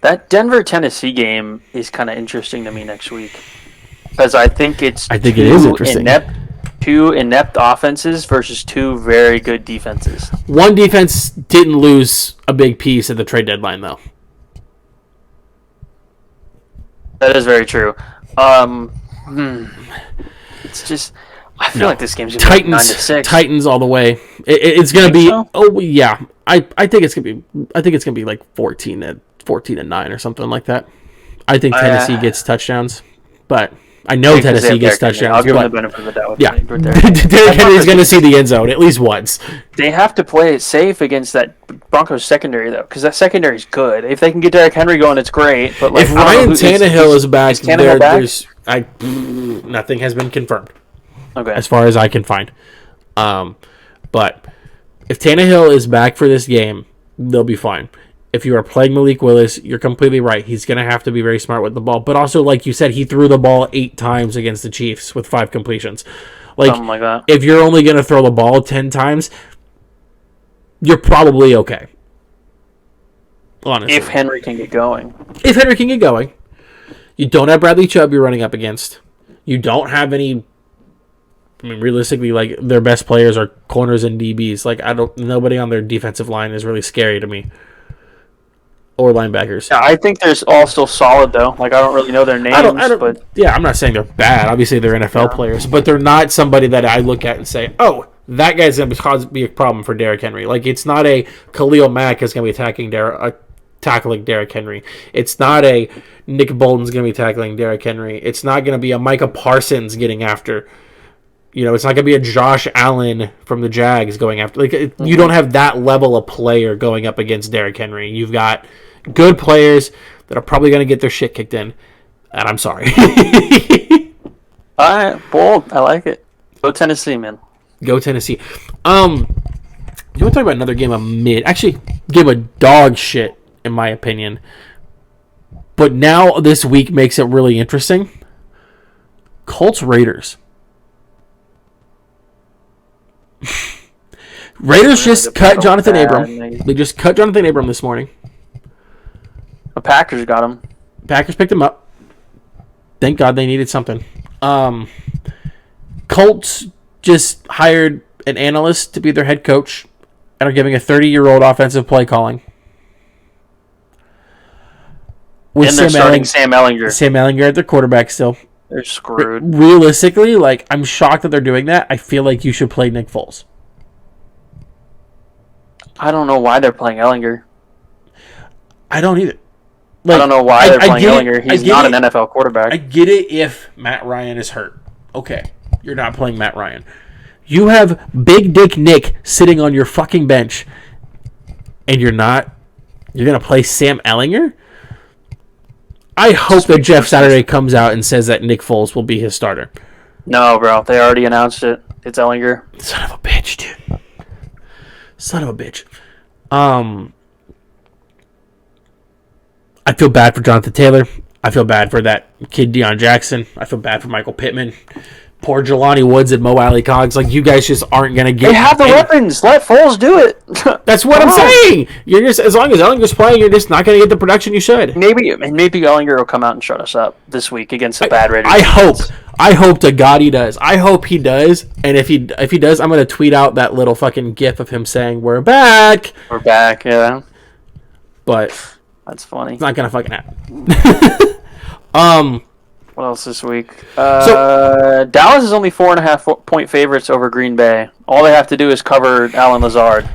that Denver-Tennessee game is kind of interesting to me next week because I think it is interesting. Two inept offenses versus 2 very good defenses. One defense didn't lose a big piece at the trade deadline, though. That is very true. It's just. I feel like this game's going to be 9-6. Titans all the way. It's going to be. So? Oh yeah, I think it's going to be. I think it's going to be like 14-9 or something like that. I think Tennessee gets touchdowns, but I know Tennessee gets touchdowns. I'll give them the benefit of the doubt. Yeah, Derrick Henry's going to see the end zone at least once. They have to play it safe against that Broncos secondary though, because that secondary is good. If they can get Derrick Henry going, it's great. But like, if Ryan Tannehill is back, there's nothing has been confirmed. Okay. As far as I can find. But if Tannehill is back for this game, they'll be fine. If you are playing Malik Willis, you're completely right. He's going to have to be very smart with the ball. But also, like you said, he threw the ball 8 times against the Chiefs with 5 completions. Something like that. If you're only going to throw the ball 10 times, you're probably okay. Honestly. If Henry can get going. You don't have Bradley Chubb you're running up against. You don't have any... realistically, like, their best players are corners and DBs. Like, nobody on their defensive line is really scary to me. Or linebackers. Yeah, I think they're all still solid, though. Like, I don't really know their names, but... Yeah, I'm not saying they're bad. Obviously, they're NFL players. But they're not somebody that I look at and say, oh, that guy's going to be a problem for Derrick Henry. Like, it's not a Khalil Mack is going to be tackling Derrick Henry. It's not a Nick Bolton's going to be tackling Derrick Henry. It's not going to be a Micah Parsons getting after... it's not going to be a Josh Allen from the Jags going after. Like, you don't have that level of player going up against Derrick Henry. You've got good players that are probably going to get their shit kicked in. And I'm sorry. All right, bold. I like it. Go Tennessee, man. Go Tennessee. You want to talk about another game game of dog shit, in my opinion. But now this week makes it really interesting. Colts Raiders. Raiders Really just cut Jonathan bad. Abram. They just cut Jonathan Abram this morning. The Packers got him. Packers picked him up. Thank God they needed something. Colts just hired an analyst to be their head coach and are giving a 30-year-old offensive play calling. And they're starting Sam Ellinger. Sam Ellinger at their quarterback still. They're screwed. Realistically, like, I'm shocked that they're doing that. I feel like you should play Nick Foles. I don't know why they're playing Ellinger. I don't either. Like, I don't know why they're playing Ellinger. He's not an NFL quarterback. I get it if Matt Ryan is hurt. Okay, you're not playing Matt Ryan. You have Big Dick Nick sitting on your fucking bench, and you're going to play Sam Ellinger? I hope that Jeff Saturday comes out and says that Nick Foles will be his starter. No, bro. They already announced it. It's Ellinger. Son of a bitch, dude. Son of a bitch. I feel bad for Jonathan Taylor. I feel bad for that kid Deion Jackson. I feel bad for Michael Pittman. Poor Jelani Woods and Mo Alley Cogs. Like, you guys just aren't going to get... They have the weapons. Let Foles do it. That's what I'm saying. You're just, as long as Ellinger's playing, you're just not going to get the production you should. Maybe Ellinger will come out and shut us up this week against the bad Raiders. I hope to God he does. I hope he does. And if he does, I'm going to tweet out that little fucking gif of him saying, "We're back." We're back, yeah. But that's funny. It's not going to fucking happen. What else this week? Dallas is only 4.5 point favorites over Green Bay. All they have to do is cover Allen Lazard.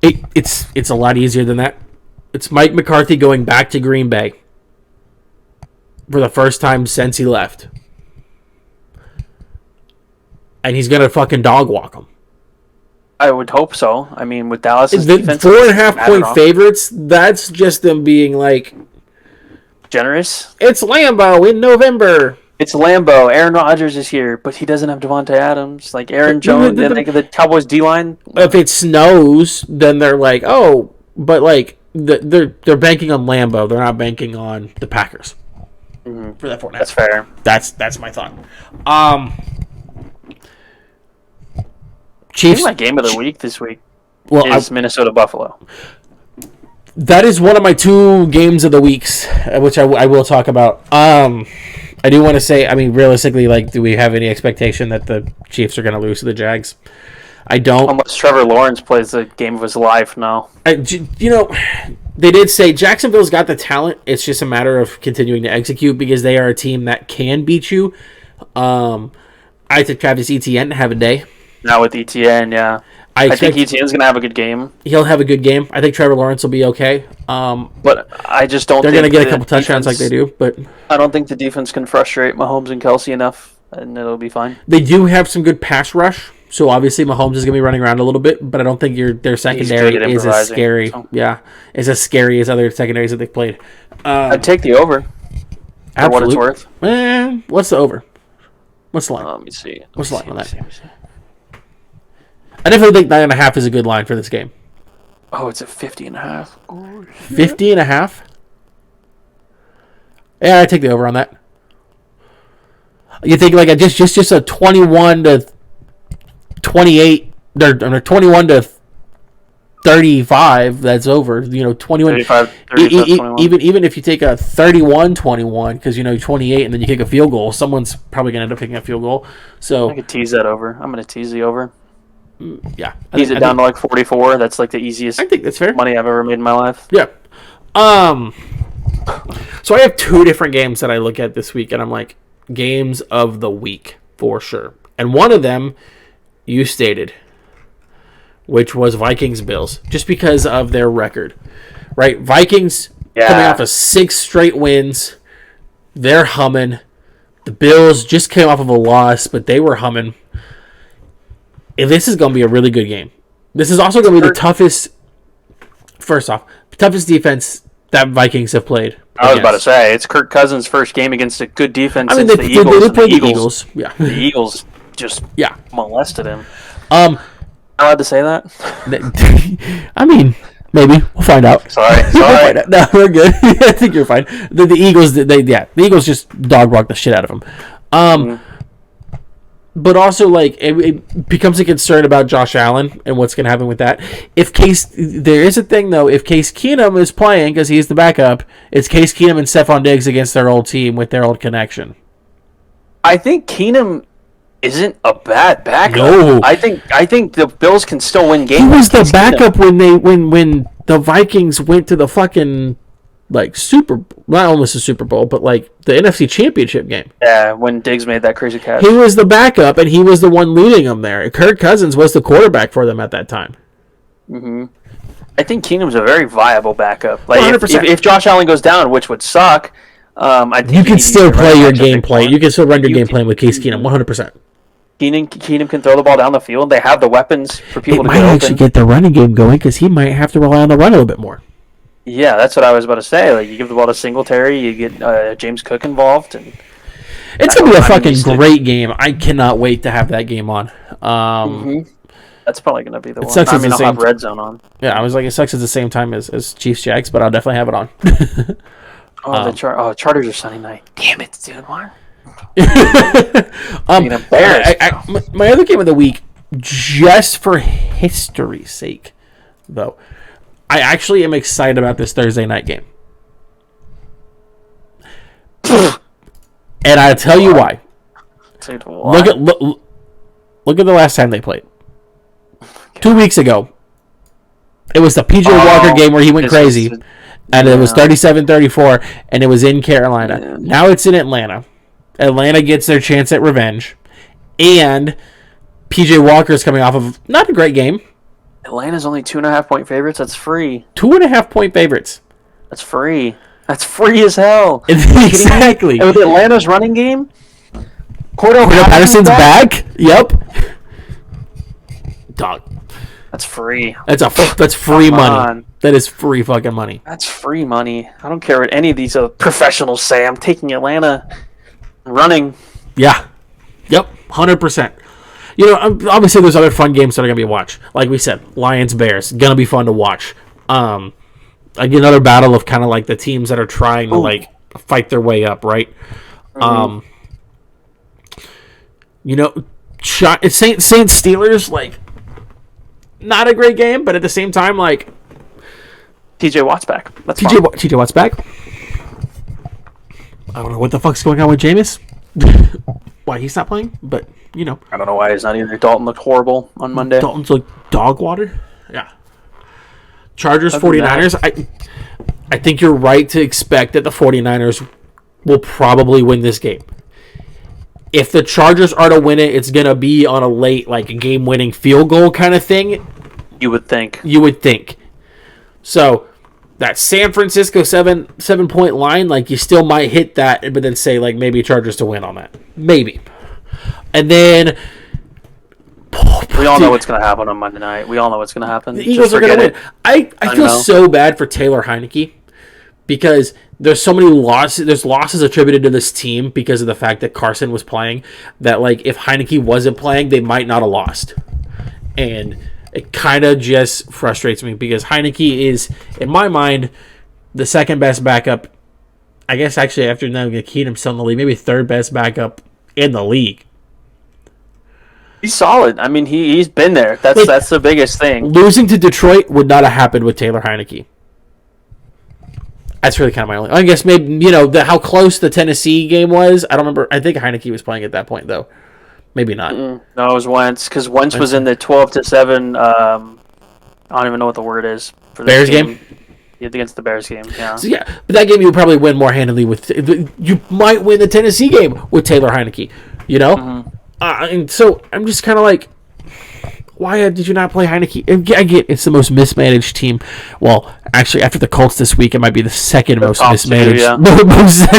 It's a lot easier than that. It's Mike McCarthy going back to Green Bay for the first time since he left. And he's going to fucking dog walk them. I would hope so. I mean, with Dallas's defense... 4.5 point favorites, that's just them being like... generous. It's Lambeau in November. It's Lambeau. Aaron Rodgers is here, but he doesn't have Devontae Adams. Like Aaron Jones, the Cowboys D-line. If it snows, then they're like, oh, but like they're banking on Lambeau. They're not banking on the Packers for that 4.5. That's fair. That's my thought. Chiefs. I think my game of the week this week is Minnesota Buffalo. That is one of my 2 games of the weeks, which I will talk about. I do want to say, I mean, realistically, like, do we have any expectation that the Chiefs are going to lose to the Jags? I don't. Unless Trevor Lawrence plays the game of his life, no. They did say Jacksonville's got the talent. It's just a matter of continuing to execute because they are a team that can beat you. I think Travis Etienne have a day. Now with Etienne, yeah. I think Etienne's going to have a good game. He'll have a good game. I think Trevor Lawrence will be okay. But I just don't think... They're going to get a couple touchdowns defense, like they do, but... I don't think the defense can frustrate Mahomes and Kelsey enough, and it'll be fine. They do have some good pass rush, so obviously Mahomes is going to be running around a little bit, but I don't think their secondary is as scary. So. Yeah, is as scary as other secondaries that they've played. I'd take the over for what it's worth. What's the over? What's the line? Let me see. What's the line on that? I definitely think 9.5 is a good line for this game. Oh, it's at 50.5. Oh, 50.5? Yeah, I take the over on that. You think like just a 21 to 28 or 21 to 35 that's over, 21 35, even if you take a 31-21 because 28 and then you kick a field goal, someone's probably going to end up kicking a field goal. So I could tease that over. I'm going to tease the over. Yeah. Tease it down to like 44. That's like the easiest I think that's fair. Money I've ever made in my life. Yeah. So I have 2 different games that I look at this week and I'm like games of the week for sure. And one of them you stated, which was Vikings-Bills, just because of their record, right? Vikings coming off of 6 straight wins. They're humming. The Bills just came off of a loss, but they were humming. And this is going to be a really good game. This is also going to be the toughest, first off, toughest defense that Vikings have played. I was about to say, it's Kirk Cousins' first game against a good defense since they played the Eagles. Yeah. The Eagles just molested him. Allowed to say that? I mean, maybe. We'll find out. Sorry. No, we're good. I think you're fine. The Eagles, the Eagles just dog walked the shit out of them. But also, like, it becomes a concern about Josh Allen and what's going to happen with that. There is a thing, though, if Case Keenum is playing because he's the backup, it's Case Keenum and Stephon Diggs against their old team with their old connection. I think Keenum isn't a bad backup. No. I think the Bills can still win games. He was the backup when the Vikings went to the fucking not almost a Super Bowl, but like the NFC Championship game. Yeah, when Diggs made that crazy catch. He was the backup, and he was the one leading them there. Kirk Cousins was the quarterback for them at that time. Mm-hmm. I think Keenum's a very viable backup. Like 100%. if Josh Allen goes down, which would suck, I think you can still play your game plan. You can still run your game plan with Case Keenum, 100%. Keenum can throw the ball down the field. They have the weapons for people to might get open. actually get the running game going because he might have to rely on the run a little bit more. Yeah, that's what I was about to say. Like, you give the ball to Singletary, you get James Cook involved, and it's gonna be a fucking great game. I cannot wait to have that game on. That's probably gonna be the one. Sucks I'll have Red Zone on. Yeah, I was like, it sucks at the same time as Chiefs Jags, but I'll definitely have it on. Chargers are Sunday night. Damn it, dude! What? My other game of the week, just for history's sake, though, I actually am excited about this Thursday night game. And I'll tell you why. Look at the last time they played. 2 weeks ago. It was the PJ Walker game where he went crazy. And it was 37-34, and it was in Carolina. Yeah. Now it's in Atlanta. Atlanta gets their chance at revenge. And PJ Walker's coming off of not a great game. Atlanta's only 2.5-point favorites. That's free. 2.5-point favorites. That's free. That's free as hell. Exactly. And with Atlanta's running game, Cordell Patterson's back. Yep. Dog. That's free. That's free money. That is free fucking money. That's free money. I don't care what any of these professionals say. I'm taking Atlanta running. Yeah. Yep. 100%. You know, obviously there's other fun games that are going to be watched. Like we said, Lions-Bears. Going to be fun to watch. Like another battle of kind of like the teams that are trying to like fight their way up, right? Mm-hmm. You know, it's Saints Steelers, like, not a great game, but at the same time, like, TJ Watt's back. That's TJ Watt's back. I don't know what the fuck's going on with Jameis. Why he's not playing, but you know, I don't know why he's not either. Dalton looked horrible on Monday. Dalton's like dog water. Yeah. Chargers 49ers. I think you're right to expect that the 49ers will probably win this game. If the Chargers are to win it, it's going to be on a late, like, game-winning field goal kind of thing. You would think. So, that San Francisco 7-point line, like, you still might hit that, but then say, like, maybe Chargers to win on that. Maybe. And then... we all know what's going to happen on Monday night. We all know what's going to happen. The Eagles are going to win. I feel so bad for Taylor Heineke because there's so many losses. There's losses attributed to this team because of the fact that Carson was playing. That, like, if Heineke wasn't playing, they might not have lost. And it kind of just frustrates me because Heineke is, in my mind, the second best backup. I guess actually after now Keenum's still in the league, maybe third best backup in the league. He's solid. I mean, he's been there. That's the biggest thing. Losing to Detroit would not have happened with Taylor Heineke. That's really kind of my only... I guess maybe, you know, how close the Tennessee game was. I don't remember. I think Heineke was playing at that point, though. Maybe not. No, it was Wentz, because Wentz was in the 12-7... I don't even know what the word is. For Bears game? Yeah, against the Bears game, yeah. So, yeah, but that game you would probably win more handily with... You might win the Tennessee game with Taylor Heineke, you know? Mm-hmm. And so I'm just kind of like, why did you not play Heineke? I get it's the most mismanaged team. Well, actually, after the Colts this week, it might be the second most mismanaged,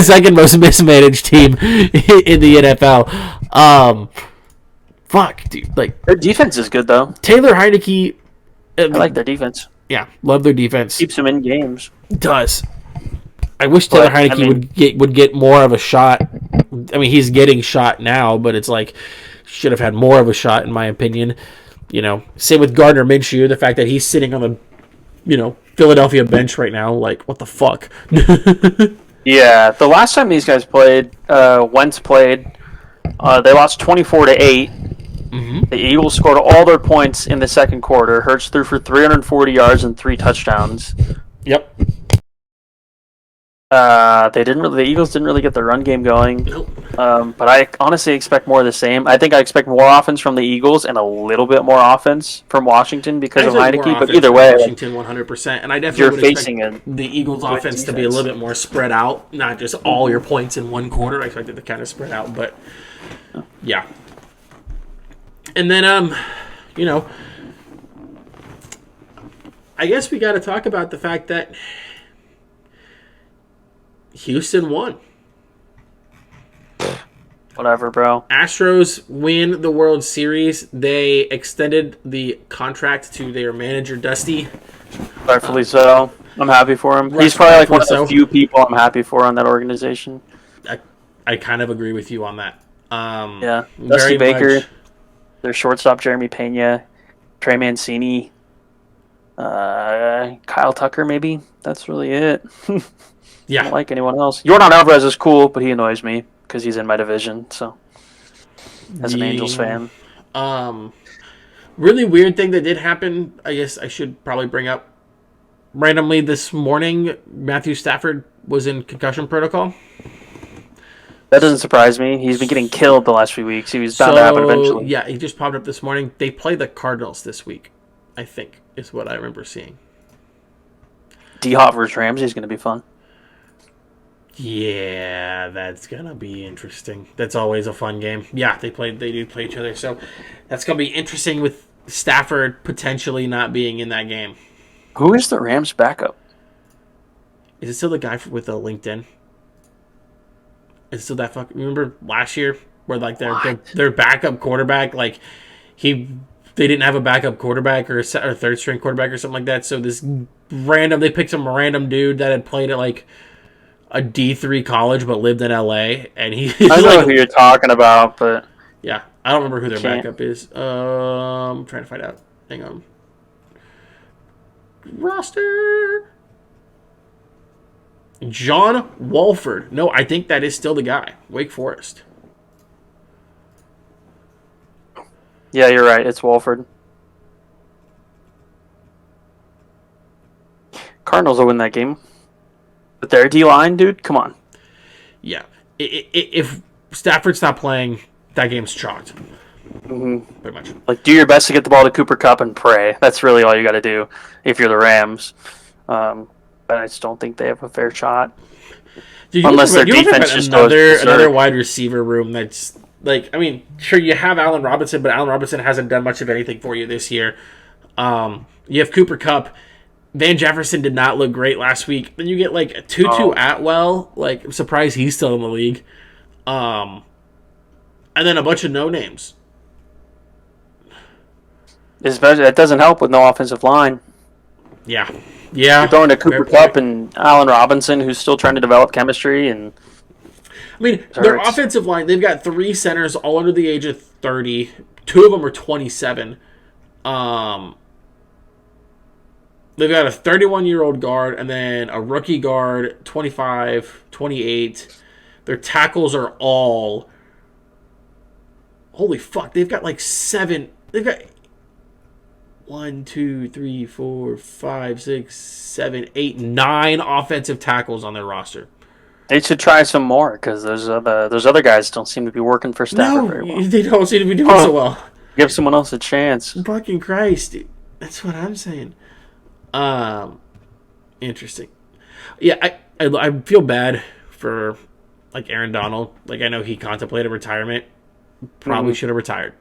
second most mismanaged team in the NFL. Fuck, dude. Like, their defense is good though. Taylor Heineke. I like their defense. Yeah, love their defense. Keeps them in games. Does. I wish Taylor Heineke would get more of a shot. I mean, he's getting shot now, but it's like should have had more of a shot, in my opinion. You know, same with Gardner Minshew. The fact that he's sitting on the, you know, Philadelphia bench right now, like what the fuck? Yeah, the last time these guys played, Wentz played. They lost 24-8. Mm-hmm. The Eagles scored all their points in the second quarter. Hurts threw for 340 yards and 3 touchdowns. Yep. The Eagles didn't really get the run game going. Nope. But I honestly expect more of the same. I think I expect more offense from the Eagles and a little bit more offense from Washington because of Heineke. But either way, Washington 100%, and I definitely would expect the Eagles' offense to be a little bit more spread out, not just all your points in one quarter. I expect it to kind of spread out, but yeah. And then, I guess we got to talk about the fact that Houston won. Whatever, bro. Astros win the World Series. They extended the contract to their manager, Dusty. Rightfully so. I'm happy for him. He's probably like one of the few people I'm happy for on that organization. I kind of agree with you on that. Yeah. Dusty Baker, their shortstop, Jeremy Pena, Trey Mancini, Kyle Tucker, maybe. That's really it. Yeah. I don't like anyone else. Yordan Alvarez is cool, but he annoys me because he's in my division. So, as an Angels fan, really weird thing that did happen. I guess I should probably bring up randomly this morning. Matthew Stafford was in concussion protocol. That doesn't surprise me. He's been getting killed the last few weeks. He was bound to happen eventually. Yeah, he just popped up this morning. They play the Cardinals this week, I think, is what I remember seeing. D-Hop versus Ramsey is going to be fun. Yeah, that's gonna be interesting. That's always a fun game. Yeah, they do play each other, so that's gonna be interesting with Stafford potentially not being in that game. Who is the Rams' backup? Is it still the guy with the LinkedIn? Is it still that fucking? Remember last year where like their backup quarterback they didn't have a backup quarterback or third string quarterback or something like that. So they picked some random dude that had played at like a D3 college but lived in LA, and I know who you're talking about, but yeah, I don't remember who their backup is. I'm trying to find out. Hang on. Roster. John Wolford. No, I think that is still the guy. Wake Forest. Yeah, you're right. It's Wolford. Cardinals will win that game. But their D-line, dude, come on. Yeah. If Stafford stopped playing, that game's chalked. Mm-hmm. Pretty much. Like, do your best to get the ball to Cooper Kupp and pray. That's really all you got to do if you're the Rams. But I just don't think they have a fair shot. Unless their defense just another wide receiver room that's like, I mean, sure, you have Allen Robinson, but Allen Robinson hasn't done much of anything for you this year. You have Cooper Kupp. Van Jefferson did not look great last week. Then you get like a Tutu Atwell. Like, I'm surprised he's still in the league. And then a bunch of no names. It doesn't help with no offensive line. Yeah. You're throwing to Cooper Kupp and Allen Robinson, who's still trying to develop chemistry. And I mean, their offensive line, they've got 3 centers all under the age of 30. 2 of them are 27. They've got a 31-year-old guard and then a rookie guard, 25, 28. Their tackles are all... Holy fuck, they've got like 7... They've got 1, 2, 3, 4, 5, 6, 7, 8, 9 offensive tackles on their roster. They should try some more because those other guys don't seem to be working for Stafford very well. They don't seem to be doing so well. Give someone else a chance. Fucking Christ, dude. That's what I'm saying. Interesting. Yeah, I feel bad for like Aaron Donald. Like, I know he contemplated retirement. Probably should have retired.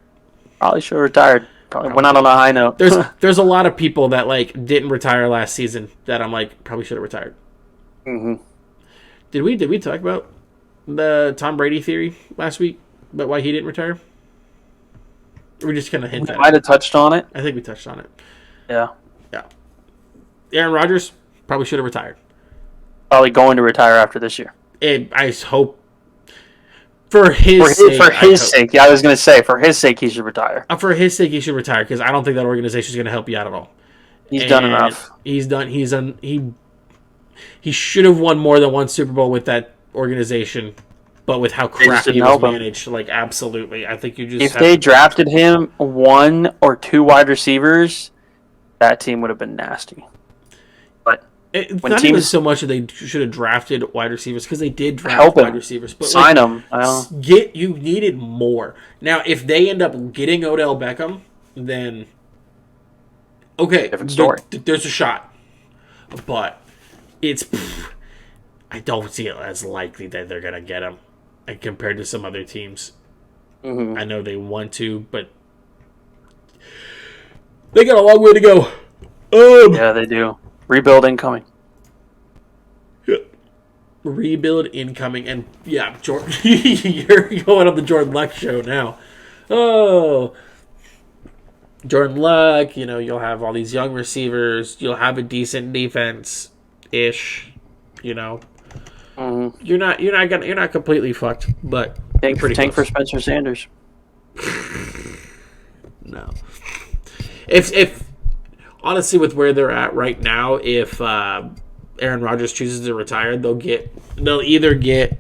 Probably should have retired. Probably went out on a high note. There's a lot of people that like didn't retire last season that I'm like probably should have retired. Mm-hmm. Did we talk about the Tom Brady theory last week about why he didn't retire? Or we just kind of hinted at it. Might have touched on it. I think we touched on it. Yeah. Aaron Rodgers probably should have retired. Probably going to retire after this year. I hope for his sake. Yeah, I was going to say for his sake he should retire. For his sake he should retire because I don't think that organization is going to help you out at all. He's done enough. He should have won more than one Super Bowl with that organization But with how They just crappy he didn't was help him. managed, like absolutely, I think you just If have they to, drafted him 1 or 2 wide receivers, that team would have been nasty. But it's when not even teams so much that they should have drafted wide receivers because they did help draft wide him, receivers, but like sign him, I don't know. you needed more. Now, if they end up getting Odell Beckham, then okay, Different story. there's a shot, but it's I don't see it as likely that they're gonna get him, like, compared to some other teams. Mm-hmm. I know they want to, but they got a long way to go. Yeah, they do. Rebuilding coming. Rebuild incoming, and yeah, Jordan, you're going on the Jordan Luck show now. Oh, Jordan Luck, you'll have all these young receivers. You'll have a decent defense, ish. Mm-hmm. You're not completely fucked, but Tank pretty for close. Spencer Sanders. No, if honestly, with where they're at right now, if Aaron Rodgers chooses to retire, they'll either get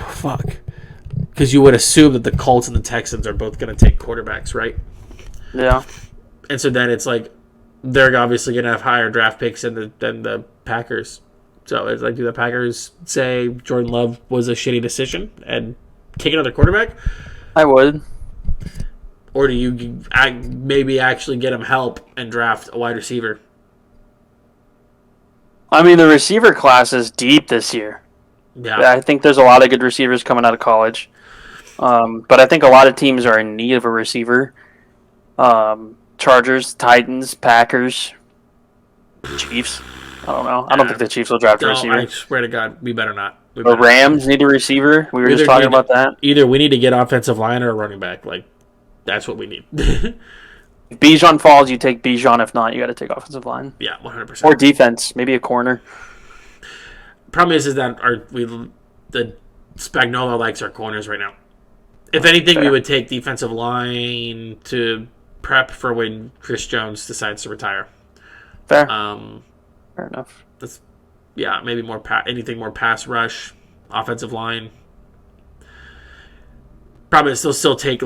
fuck, because you would assume that the Colts and the Texans are both going to take quarterbacks, right? Yeah. And so then it's like they're obviously going to have higher draft picks than the Packers. So it's like, do the Packers say Jordan Love was a shitty decision and take another quarterback? I would. Or do you maybe actually get him help and draft a wide receiver? I mean, the receiver class is deep this year. Yeah. I think there's a lot of good receivers coming out of college. But I think a lot of teams are in need of a receiver. Chargers, Titans, Packers, Chiefs. I don't know. I don't think the Chiefs will draft a receiver. I swear to God, we better not. The Rams need a receiver. We were just talking about that. Either we need to get offensive line or a running back. Like, that's what we need. If Bijan falls, you take Bijan. If not, you got to take offensive line. Yeah, 100%. Or defense, maybe a corner. Problem is that the Spagnuolo likes our corners right now. If anything, we would take defensive line to prep for when Chris Jones decides to retire. Fair. Fair enough. Maybe more anything more pass rush, offensive line. Probably they'll still take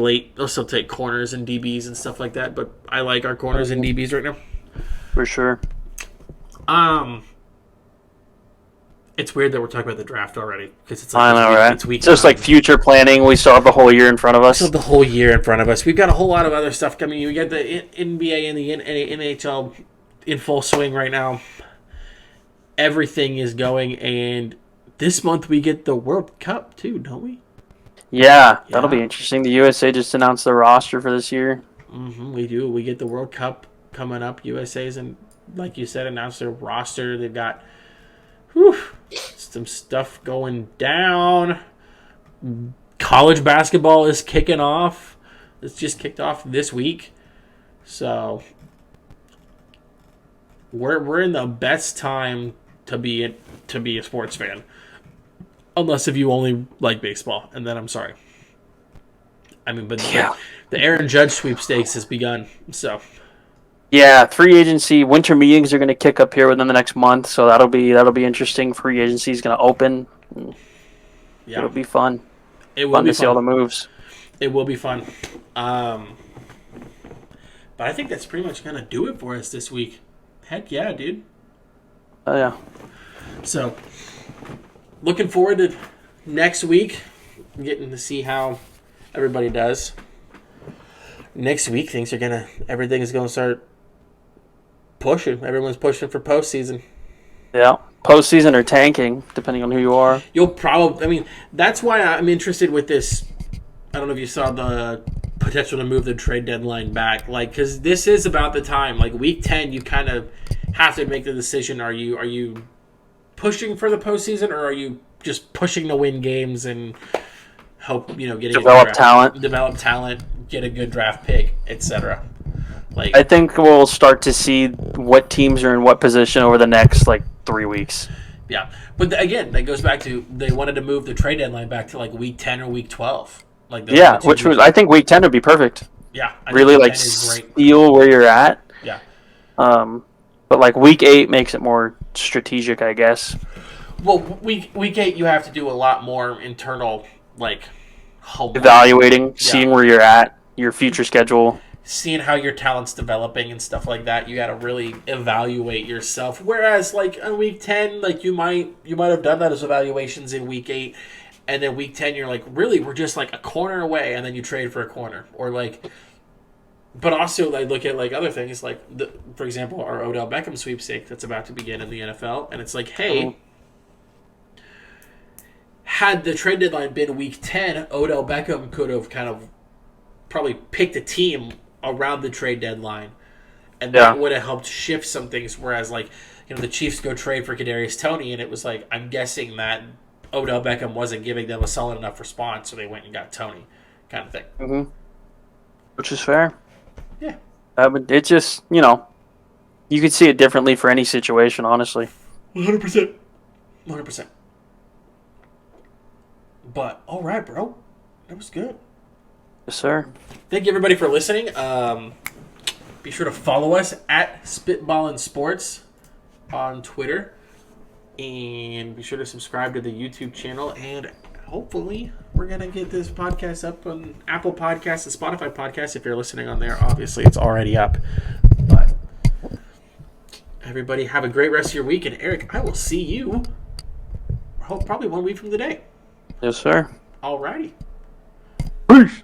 corners and DBs and stuff like that, but I like our corners and DBs right now. For sure. It's weird that we're talking about the draft already because it's I know, right? It's week. It's just like future planning. We still have the whole year in front of us. Still the whole year in front of us. We've got a whole lot of other stuff coming. We got the NBA and the NHL in full swing right now. Everything is going, and this month we get the World Cup too, don't we? Yeah, that'll be interesting. The USA just announced the roster for this year. Mm-hmm, we do. We get the World Cup coming up. USA's, and like you said, announced their roster. They've got some stuff going down. College basketball is kicking off. It's just kicked off this week. So we're in the best time to be a sports fan. Unless if you only like baseball, and then I'm sorry. I mean, but the Aaron Judge sweepstakes has begun, so. Yeah, free agency, winter meetings are going to kick up here within the next month, so that'll be interesting. Free agency is going to open. Yeah. It'll be fun. It will be to see all the moves. It will be fun. But I think that's pretty much going to do it for us this week. Heck yeah, dude. Oh, yeah. So, looking forward to next week, getting to see how everybody does. Next week, everything is going to start pushing. Everyone's pushing for postseason. Yeah. Postseason or tanking, depending on who you are. That's why I'm interested with this. I don't know if you saw the potential to move the trade deadline back. Because this is about the time. Week 10, you kind of have to make the decision. Are you pushing for the postseason, or are you just pushing to win games and hope, getting develop talent, get a good draft pick, etc. I think we'll start to see what teams are in what position over the next 3 weeks. Yeah, but again, that goes back to they wanted to move the trade deadline back to week 10 or week 12. I think week 10 would be perfect. Yeah, really steal where you're at. Yeah. But week 8 makes it more strategic, I guess. Well, week 8, you have to do a lot more internal, like, homework. Evaluating, seeing where you're at, your future schedule. Seeing how your talent's developing and stuff like that. You got to really evaluate yourself. Whereas, like, on week 10, like, you might have done those evaluations in week 8, and then week 10, you're like, really, we're just, like, a corner away, and then you trade for a corner. Or, like... But also, I look at like other things, like for example, our Odell Beckham sweepstake that's about to begin in the NFL, and it's like, hey, had the trade deadline been week 10, Odell Beckham could have kind of probably picked a team around the trade deadline, and that would have helped shift some things. Whereas, like, the Chiefs go trade for Kadarius Toney, and it was like, I'm guessing that Odell Beckham wasn't giving them a solid enough response, so they went and got Toney, kind of thing. Mm-hmm. Which is fair. Yeah. It just, you could see it differently for any situation, honestly. 100%. 100%. But, all right, bro. That was good. Yes, sir. Thank you, everybody, for listening. Be sure to follow us at Spittballin Sports on Twitter. And be sure to subscribe to the YouTube channel. And hopefully, we're going to get this podcast up on Apple Podcasts and Spotify Podcasts. If you're listening on there, obviously, it's already up. But everybody, have a great rest of your week. And Eric, I will see you probably 1 week from today. Yes, sir. Alrighty. Peace.